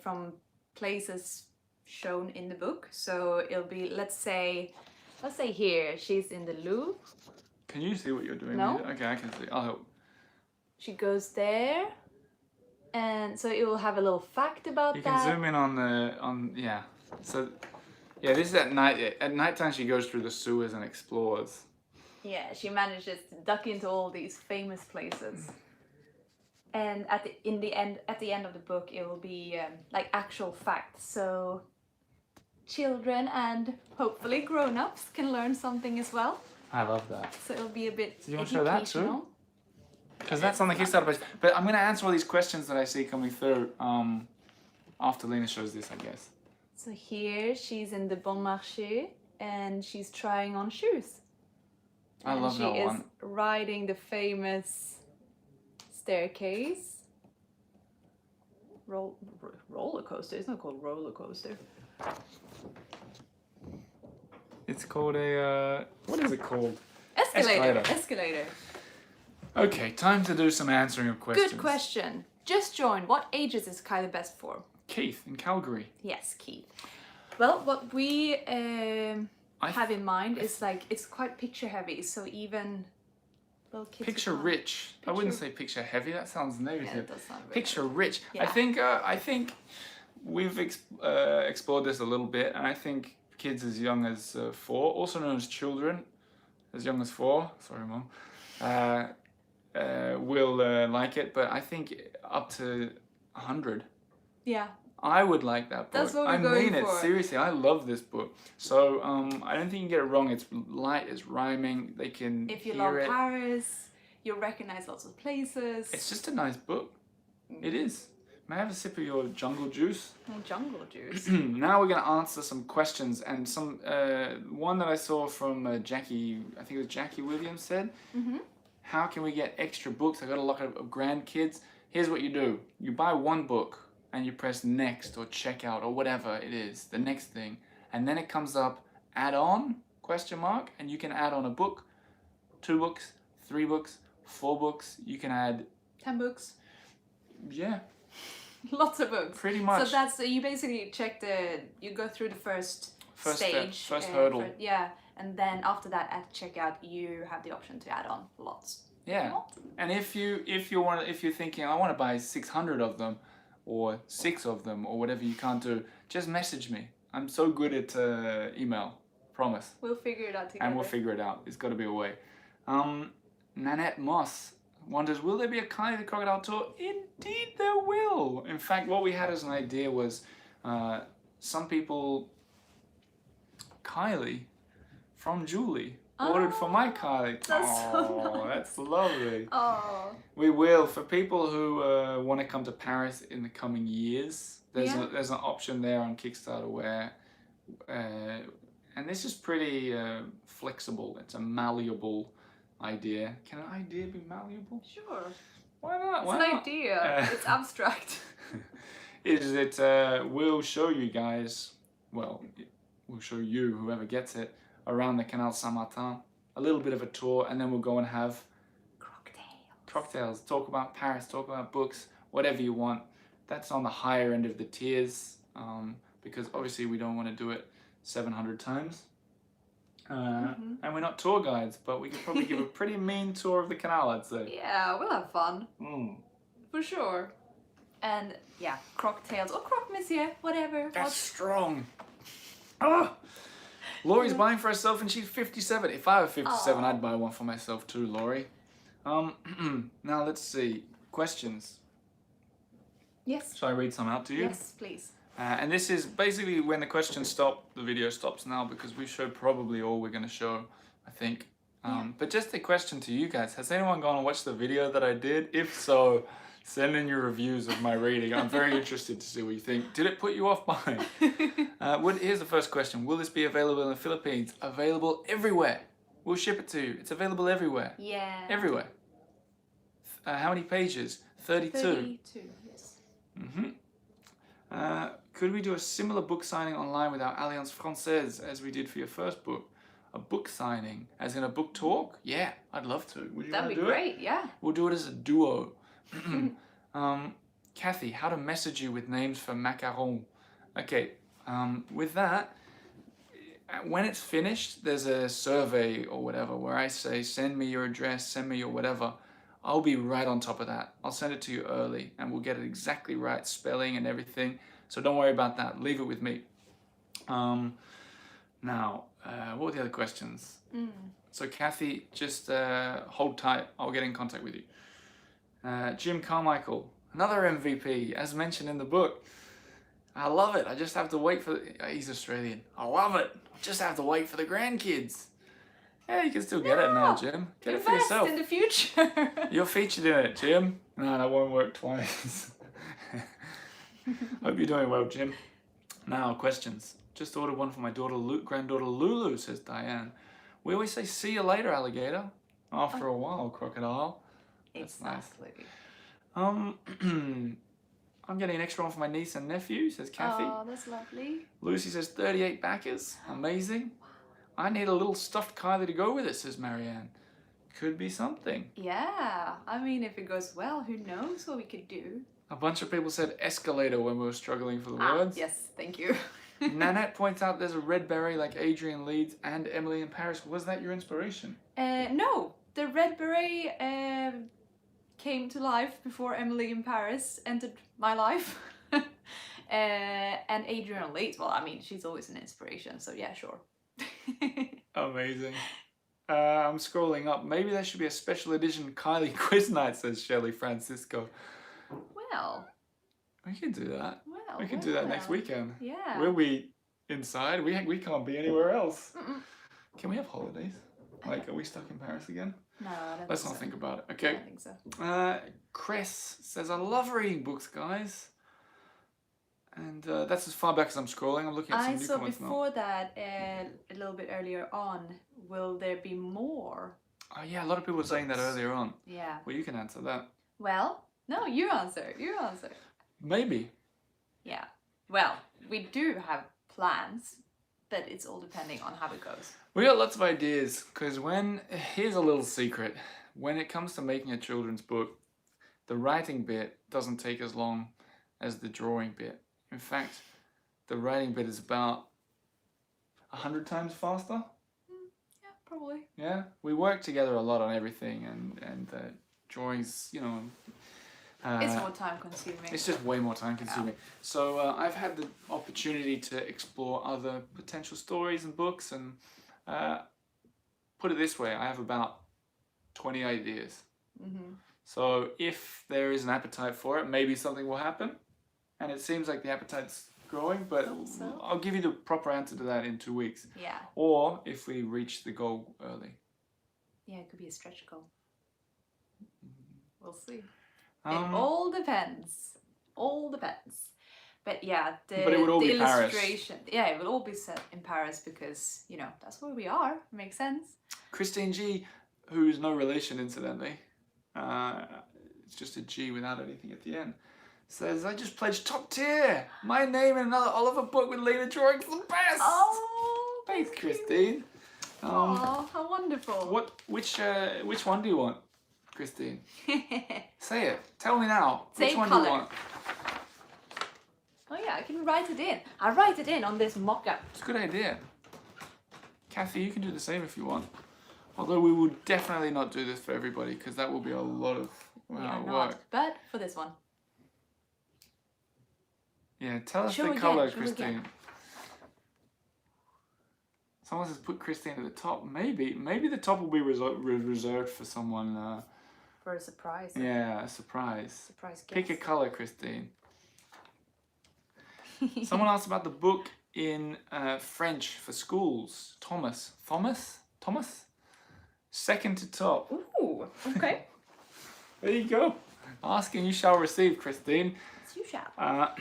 from places shown in the book. So it'll be, let's say, let's say here, she's in the Louvre. Can you see what you're doing? No. with it? Okay, I can see. I'll help. She goes there, and so it will have a little fact about You that. can zoom in on yeah. So yeah, this is at night. At nighttime, she goes through the sewers and explores. Yeah, she manages to duck into all these famous places. And at the end of the book, it will be like actual facts. So children and hopefully grown-ups can learn something as well. I love that. So it'll be a bit Do you want to show that too? educational. Because that's on the Kickstarter page. But I'm going to answer all these questions that I see coming through after Lina shows this, I guess. So here she's in the Bon Marché and she's trying on shoes. I love that one. She is riding the famous staircase. Roller coaster. It's not called roller coaster. It's called a what is it called? Escalator. Okay, time to do some answering of questions. Good question. Just joined. What ages is Kylie best for? Keith in Calgary. Yes, Keith. Well, what we have in mind is like it's quite picture heavy, so even little kids. Picture rich. I wouldn't say picture heavy. That sounds negative. Yeah, it does sound very Picture rich. Yeah. I think we've explored this a little bit, and I think kids as young as 4, also known as children, as young as 4. Sorry, Mom. Will like it, but I think up to 100. Yeah. I would like that book. That's what we're I going mean it, for. seriously. I love this book. So I don't think you get it wrong. It's light, it's rhyming. They can If you hear love it. Paris, you'll recognize lots of places. It's just a nice book. It is. May I have a sip of your jungle juice? Jungle juice. Now we're going to answer some questions, and some one that I saw from Jackie, I think it was Jackie Williams said, how can we get extra books? I got a lot of grandkids. Here's what you do. You buy one book and you press next or checkout or whatever it is, the next thing, and then it comes up add on question mark, and you can add on a book, 2 books, 3 books, 4 books. You can add 10 books. Yeah. Lots of books. Pretty much. So that's you basically you go through the first stage, first hurdle. Yeah, and then after that at checkout you have the option to add on lots. Yeah. And if you're thinking I want to buy 600 of them or 6 of them or whatever you can't do, just message me. I'm so good at email. Promise. We'll figure it out together. And we'll figure it out. There's got to be a way. Nanette Moss wonders, will there be a Kylie the Crocodile tour? Indeed there will. In fact, what we had as an idea was some people, Kylie from Julie, ordered for my Kylie. That's so nice. That's lovely. Oh. We will. For people who want to come to Paris in the coming years, there's an option there on Kickstarter where, and this is pretty flexible. It's a malleable idea. Can an idea be malleable? Sure. Why not? It's an idea. It's abstract. Is it we'll show you guys, well, we'll show you, whoever gets it, around the Canal Saint-Martin, a little bit of a tour, and then we'll go and have cocktails, talk about Paris, talk about books, whatever you want. That's on the higher end of the tiers, because obviously we don't want to do it 700 times. And we're not tour guides, but we could probably give a pretty mean tour of the canal, I'd say. Yeah, we'll have fun. For sure. And yeah, cocktails or croque monsieur, whatever. That's strong. Oh! Laurie's buying for herself and she's 57. If I were 57, I'd buy one for myself too, Laurie. Now let's see. Questions. Yes. Shall I read some out to you? Yes, please. And this is basically when the questions stop, the video stops now because we showed probably all we're going to show, I think. But just a question to you guys. Has anyone gone and watched the video that I did? If so, send in your reviews of my reading. I'm very interested to see what you think. Did it put you off buying? Here's the first question. Will this be available in the Philippines? Available everywhere. We'll ship it to you. It's available everywhere. Yeah. Everywhere. How many pages? 32. 32, yes. Could we do a similar book signing online with our Alliance Française as we did for your first book? A book signing, as in a book talk? Yeah, I'd love to. Would you That'd want to be do great, it? yeah. We'll do it as a duo. Kathy, how to message you with names for macarons. Okay, with that, when it's finished, there's a survey or whatever where I say, send me your address, send me your whatever. I'll be right on top of that. I'll send it to you early and we'll get it exactly right, spelling and everything. So don't worry about that. Leave it with me. Now, what were the other questions? So Kathy, just hold tight. I'll get in contact with you. Jim Carmichael, another MVP, as mentioned in the book. I love it. I just have to wait for... He's Australian. I love it. I just have to wait for the grandkids. Yeah, you can still get it now, Jim. Get it for yourself. In the future. You're featured in it, Jim. No, that won't work twice. Hope you're doing well, Jim. Now, questions. Just ordered one for my granddaughter Lulu, says Diane. We always say, see you later, alligator. After a while, crocodile. That's exactly. Nice. I'm getting an extra one for my niece and nephew, says Kathy. Oh, that's lovely. Lucy says 38 backers. Amazing. I need a little stuffed Kylie to go with it, says Marianne. Could be something. Yeah, I mean, if it goes well, who knows what we could do. A bunch of people said escalator when we were struggling for the words. Yes, thank you. Nanette points out there's a red beret like Adrian Leeds and Emily in Paris. Was that your inspiration? No, the red beret came to life before Emily in Paris entered my life. And Adrian Leeds, well, I mean, she's always an inspiration, so yeah, sure. Amazing. I'm scrolling up. Maybe there should be a special edition Kylie quiz night, says Shelley Francisco. Well, we can do that. Well, we can do that next weekend. Yeah. We'll be inside. We can't be anywhere else. Can we have holidays? Like, are we stuck in Paris again? No, I don't Let's think not so. think about it. Okay. I don't think so. Chris says, I love reading books, guys. And that's as far back as I'm scrolling. I'm looking at some new comments now. I saw before that, a little bit earlier on, will there be more? Oh yeah, a lot of people were saying that earlier on. Yeah. Well, you can answer that. Well, no, you answer. You answer. Maybe. Yeah. Well, we do have plans, but it's all depending on how it goes. We got lots of ideas, because here's a little secret. When it comes to making a children's book, the writing bit doesn't take as long as the drawing bit. In fact, the writing bit is about 100 times faster. Yeah, probably. Yeah, we work together a lot on everything, and the drawings, you know. It's more time consuming. It's just way more time consuming. Yeah. So I've had the opportunity to explore other potential stories and books, and put it this way, I have about 20 ideas. So if there is an appetite for it, maybe something will happen. And it seems like the appetite's growing, but I'll give you the proper answer to that in 2 weeks. Yeah. Or if we reach the goal early. Yeah, it could be a stretch goal. We'll see. It all depends. All depends. But yeah, the illustration. Paris. Yeah, it will all be set in Paris because, you know, that's where we are. Makes sense. Christine G, who's no relation incidentally, it's just a G without anything at the end, says, I just pledged top tier. My name in another Oliver book with Lina drawing for the best. Oh, thanks, Christine. Oh, how wonderful. Which one do you want, Christine? Say it. Tell me now. Say which one color. do you want? Oh yeah, I can write it in. I'll write it in on this mock-up. It's a good idea. Kathy, you can do the same if you want. Although we will definitely not do this for everybody because that will be a lot of work. But for this one. Yeah, tell us the colour, Christine. Someone says put Christine at the top. Maybe the top will be reserved for someone. For a surprise. Yeah, a surprise. Surprise guest. Pick a colour, Christine. Someone asked about the book in French for schools. Thomas? Second to top. Ooh, okay. There you go. Asking you shall receive, Christine. Yes, you shall.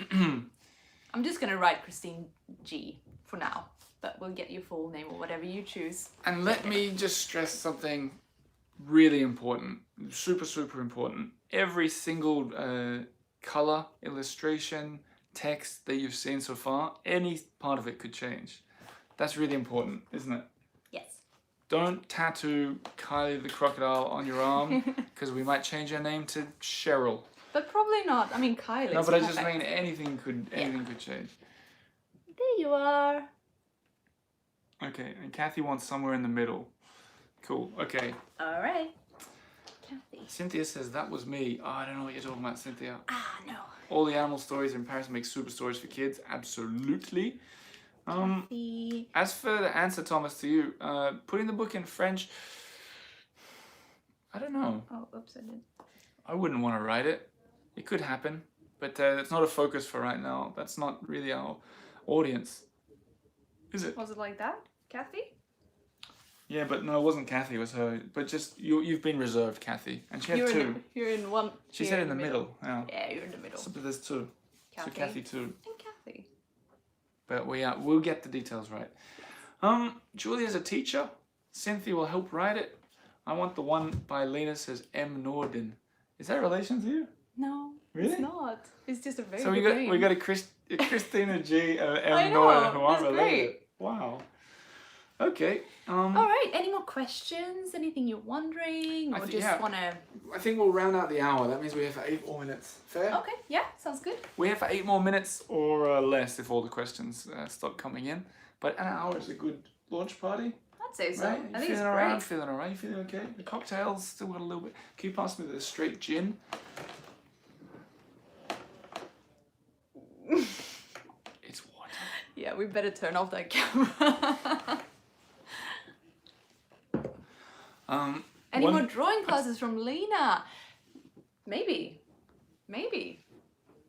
I'm just going to write Christine G for now, but we'll get your full name or whatever you choose. And let me just stress something really important, super, super important. Every single colour, illustration, text that you've seen so far, any part of it could change. That's really important, isn't it? Yes. Don't tattoo Kylie the Crocodile on your arm because we might change your name to Cheryl. But probably not. I mean, Kylie. No, but I just mean anything could change. There you are. Okay, and Kathy wants somewhere in the middle. Cool. Okay. All right. Kathy. Cynthia says that was me. Oh, I don't know what you're talking about, Cynthia. Ah, no. All the animal stories in Paris make super stories for kids. Absolutely. Kathy. As for the answer, Thomas, to you, putting the book in French, I don't know. Oh, oops, I did. I wouldn't want to write it. It could happen, but it's not a focus for right now. That's not really our audience, is it? Was it like that, Kathy? Yeah, but no, it wasn't Kathy. It was her. But just you've been reserved, Kathy, and she had two. You're in one. She said in the middle. Yeah. Yeah, you're in the middle. So there's two. Kathy. So Kathy too. And Kathy. But we'll get the details right. Julia's a teacher. Cynthia will help write it. I want the one by Lina, says M. Norden. Is that a relation to you? No, Really? it's not. It's just a very So good name. we got a Christina G and M. I know, Norden who aren't that's related. great. Wow. Okay. All right. Any more questions? Anything you're wondering, or just wanna? I think we'll round out the hour. That means we have for 8 more minutes. Fair? Okay. Yeah. Sounds good. We have for 8 more minutes or less if all the questions start coming in. But an hour is a good launch party. I'd say so. Right? I think it's feeling around, great. feeling alright, you feeling okay? The cocktails still got a little bit. Can you pass me the straight gin? It's water. Yeah, we better turn off that camera. Any one- more drawing classes from Lina? Maybe.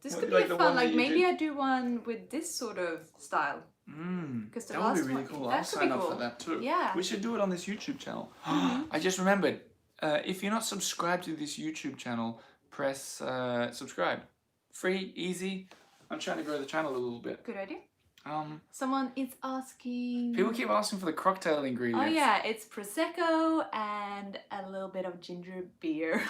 This What, could like be the fun. one that Like you maybe did? I do one with this sort of style. Because the That last would be really one, cool. that I'll could sign be up cool. for that too. Yeah. We should do it on this YouTube channel. I just remembered. If you're not subscribed to this YouTube channel, press subscribe. Free, easy. I'm trying to grow the channel a little bit. Good idea. Um, Someone is asking. people keep asking for the cocktail ingredients. Oh yeah, it's prosecco and a little bit of ginger beer.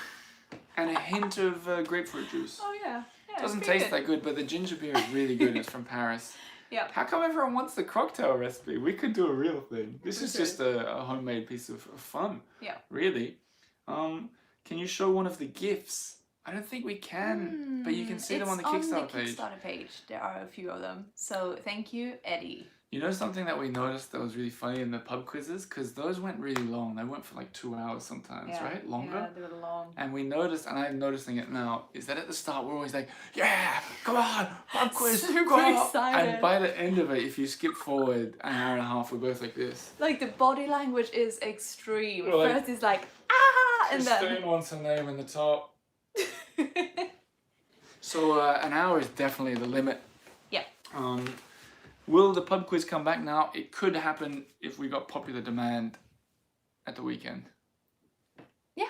And a hint of grapefruit juice. Oh yeah. Yeah. Doesn't pretty taste that good, but the ginger beer is really good. It's from Paris. Yeah. How come everyone wants the cocktail recipe? We could do a real thing. This We is could. just a homemade piece of fun. Yeah. Really. Can you show one of the gifts? I don't think we can, but you can see them on the Kickstarter page. Kickstarter page. There are a few of them. So thank you, Eddie. You know something that we noticed that was really funny in the pub quizzes? Because those went really long. They went for like 2 hours sometimes, right? Longer. Yeah, they were long. And we noticed, and I'm noticing it now, is that at the start we're always like, yeah, come on, pub quiz, Super go on." excited. And by the end of it, if you skip forward an hour and a half, we're both like this. Like the body language is extreme. We're like, First it's like ah, and Christine then wants her name in the top. So an hour is definitely the limit. yeah. Will the pub quiz come back now? It could happen if we got popular demand at the weekend. Yeah,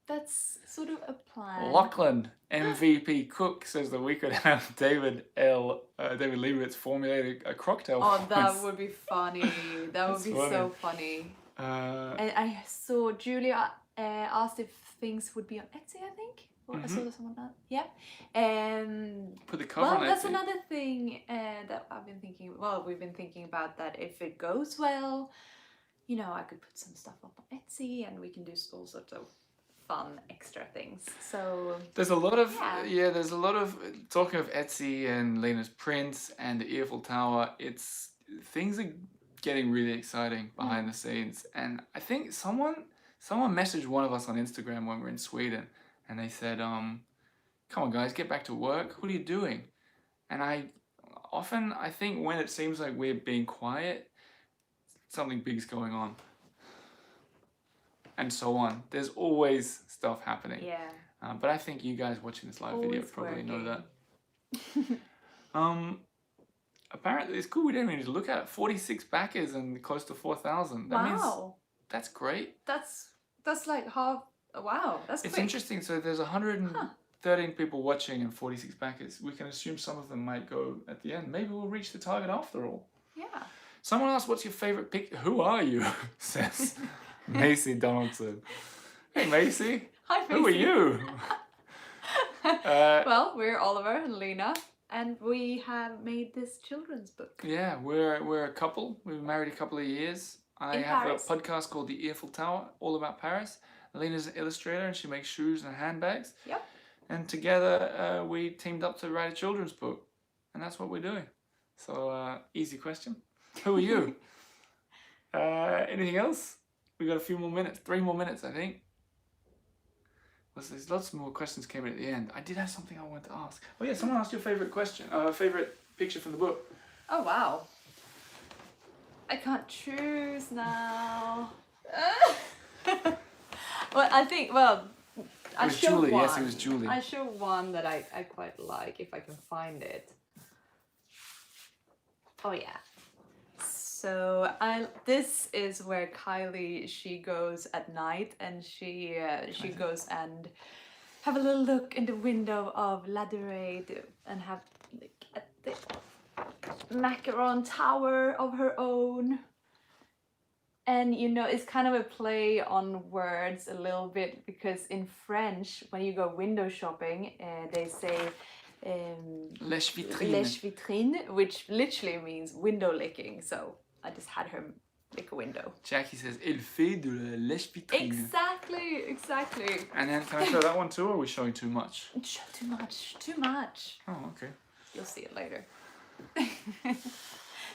that's sort of a plan. Lachlan, MVP cook, says that we could have David Leibovitz formulate a cocktail. Oh, for that us. would be funny. That would That's be so funny. And I saw Julia asked if things would be on Etsy, I think. Or I saw someone that. Yeah. Put the cover Well, on that's Etsy. another thing that I've been thinking. Well, we've been thinking about that. If it goes well, you know, I could put some stuff up on Etsy, and we can do all sorts of fun extra things. So There's a lot of Yeah. there's a lot of talking of Etsy and Lina's prints and the Eiffel Tower. Things are getting really exciting behind the scenes, and I think someone messaged one of us on Instagram when we were in Sweden, and they said, "Come on, guys, get back to work. What are you doing?" And I think when it seems like we're being quiet, something big's going on, and so on. There's always stuff happening. yeah. But I think you guys watching this live video Always probably know working. that. Apparently it's cool. We didn't even need to look at it. 46 backers and close to 4,000. That means Wow. that's great. That's like half. Wow, that's It's quick. interesting. So there's 113 people watching and 46 backers. We can assume some of them might go at the end. Maybe we'll reach the target after all. Yeah. Someone asked, "What's your favorite pic?" Who are you? Says Macy Donaldson. Hey Macy, Hi, who are Macy. you? Well, we're Oliver and Lina, and we have made this children's book. Yeah, we're a couple. We've been married a couple of years. I In have Paris. a podcast called The Eiffel Tower, all about Paris. Lena's an illustrator and she makes shoes and handbags. Yep. And together we teamed up to write a children's book. And that's what we're doing. So easy question. Who are you? Anything else? We got a few more minutes. 3 more minutes, I think. There's lots more questions came in at the end. I did have something I wanted to ask. Oh yeah, someone asked your favorite question. Favorite picture from the book. Oh wow. I can't choose now. Well, I think, I was showed Julie, one. yes, it was Julie. I showed one that I quite like, if I can find it. Oh yeah. So this is where Kylie, she goes at night and she goes and have a little look in the window of Ladurade and have like at the macaron tower of her own. And you know, it's kind of a play on words a little bit, because in French, when you go window shopping, they say Lèche vitrine. lèche vitrine, which literally means window licking. So I just had her lick a window. Jackie says, elle fait de la lèche vitrine. Exactly. And then can I show that one too, or are we showing too much? Too much. Oh, okay. You'll see it later.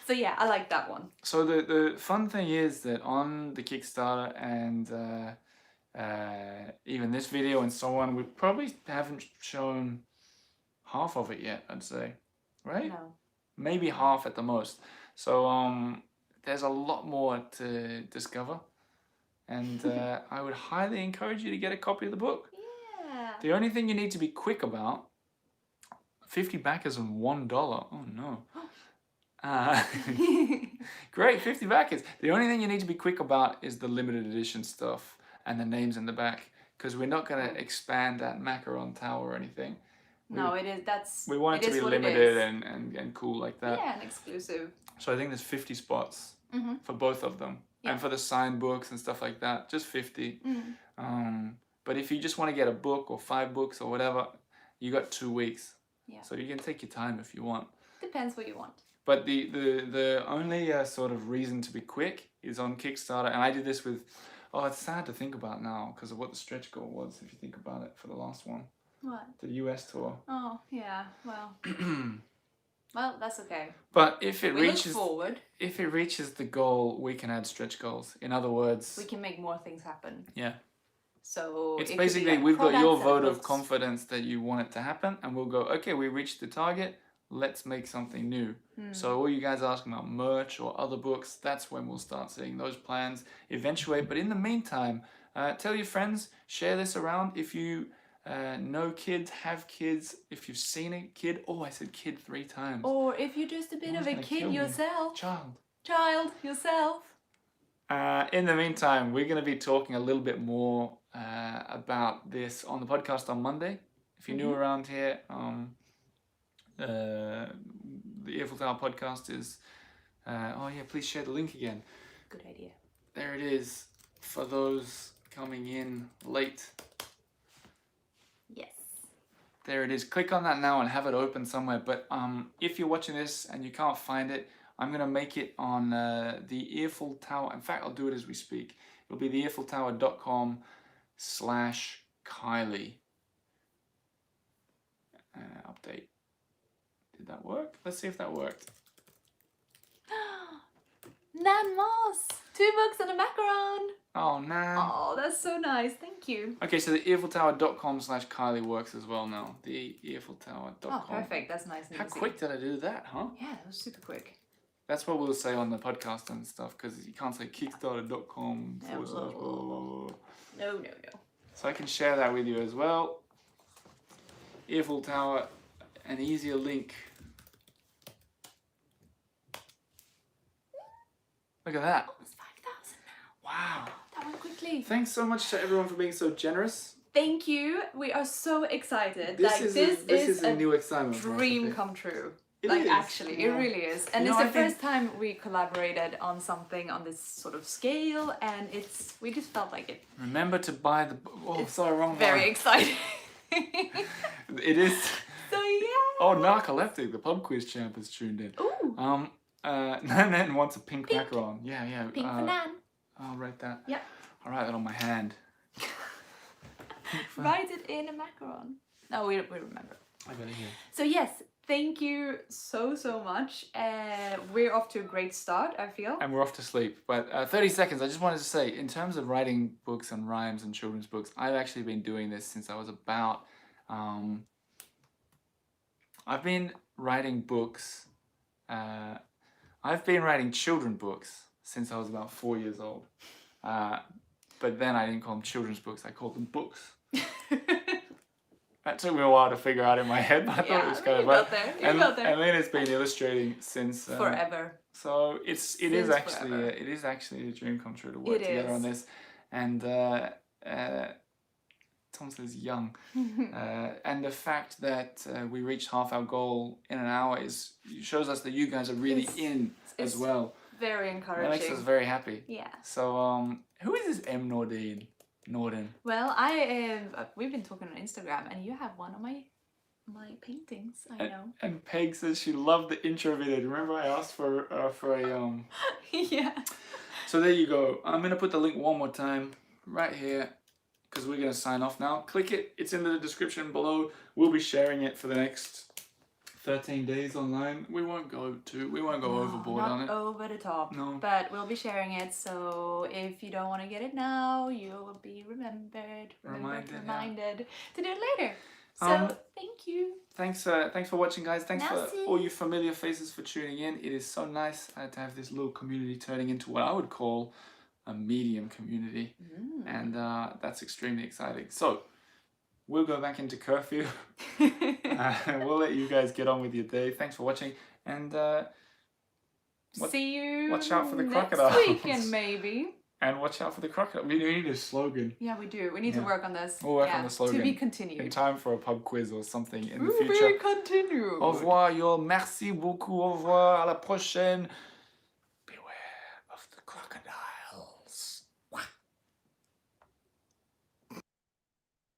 So yeah, I like that one. So the fun thing is that on the Kickstarter and even this video and so on, we probably haven't shown half of it yet, I'd say, right? No. Maybe half at the most. So there's a lot more to discover, and I would highly encourage you to get a copy of the book. Yeah. The only thing you need to be quick about, 50 backers and $1. Oh no. Great, 50 backers. The only thing you need to be quick about is the limited edition stuff and the names in the back, because we're not going to expand that macaron tower or anything. No, it is. That's. We want it to be limited and cool like that. Yeah, and exclusive. So I think there's 50 spots for both of them, Yeah. and for the signed books and stuff like that, just 50. But if you just want to get a book or 5 books or whatever, you got 2 weeks. Yeah. So you can take your time if you want. Depends what you want. But the only sort of reason to be quick is on Kickstarter, and I did this with. Oh, it's sad to think about now because of what the stretch goal was. If you think about it, for the last one. What? The US tour. Oh yeah. Well. Well, that's okay. But if it We reaches look forward. If it reaches the goal, we can add stretch goals. In other words, We can make more things happen. yeah. So It's it could be, basically like, we've got your products and vote of books. confidence that you want it to happen, and we'll go, okay, we reached the target, let's make something new. So all you guys asking about merch or other books, that's when we'll start seeing those plans eventuate. But in the meantime, tell your friends, share this around. If you know kids, have kids, if you've seen a kid, oh, I said kid 3 times. Or if you're just a bit Someone's of a gonna kill kid me. yourself, Child. yourself. In the meantime, we're going to be talking a little bit more about this on the podcast on Monday. If you're new around here, the Eiffel Tower podcast is... oh yeah, please share the link again. Good idea. There it is for those coming in late. Yes. There it is. Click on that now and have it open somewhere. But if you're watching this and you can't find it, I'm going to make it on the Eiffel Tower. In fact, I'll do it as we speak. It'll be the EiffelTower.com/Kylie. Update. Did that work? Let's see if that worked. Nan Moss! 2 books and a macaron! Oh, man. Oh, that's so nice. Thank you. Okay, so the EiffelTower.com/Kylie works as well now. The EiffelTower.com. Oh, perfect. That's nice and How easy. quick did I do that, huh? Yeah, that was super quick. That's what we'll say on the podcast and stuff, because you can't say Kickstarter.com / blah, blah, blah. No. So I can share that with you as well. Eiffel Tower, an easier link. Look at that. Almost 5,000 now. Wow. That went quickly. Thanks so much to everyone for being so generous. Thank you. We are so excited. This is a new excitement for us, I dream think. come true. It Like is, actually, yeah. it really is. And You it's know, the I think- first time we collaborated on something on this sort of scale, and we just felt like it. Remember to buy the... Oh, sorry, wrong Very one. exciting. It is... So yeah. Oh, Narcoleptic, the pub quiz champ has tuned in. Ooh. Nan wants a pink macaron. Yeah. Pink for Nan. I'll write that. Yep. I'll write that on my hand. Write it in a macaron. No, we remember. I got it here. So yes, thank you so much. We're off to a great start, I feel. And we're off to sleep. But 30 seconds, I just wanted to say, in terms of writing books and rhymes and children's books, I've actually been doing this since I was about... I've been writing books... I've been writing children books since I was about 4 years old. But then I didn't call them children's books, I called them books. That took me a while to figure out in my head, but I thought it was kind of fun. You got there. And Lina's been illustrating since... forever. So it is actually a dream come true to work together on this. And Tom says young. And the fact that we reached half our goal in an hour shows us that you guys are really in as well. Very encouraging. That makes us very happy. Yeah. So who is this M. Nordin? Well, we've been talking on Instagram, and you have one of my paintings. I know. And Peg says she loved the intro video. Remember I asked for a Yeah. So there you go. I'm gonna put the link one more time right here because we're gonna sign off now. Click it. It's in the description below. We'll be sharing it for the next 13 days online. We won't go overboard on it. Not over the top. No. But we'll be sharing it, so if you don't want to get it now, you will be reminded to do it later. So thank you. Thanks for watching, guys. Thanks for all you familiar faces for tuning in. It is so nice to have this little community turning into what I would call a medium community. And that's extremely exciting. So we'll go back into curfew. We'll let you guys get on with your day. Thanks for watching, and see you. Watch out for the next crocodile. weekend, maybe. And watch out for the crocodile. We need a slogan. Yeah, we do. We need to work on this. We'll work on the slogan. To be continued. In time for a pub quiz or something in the future. Continue. Au revoir, yo. Merci beaucoup. Au revoir. À la prochaine.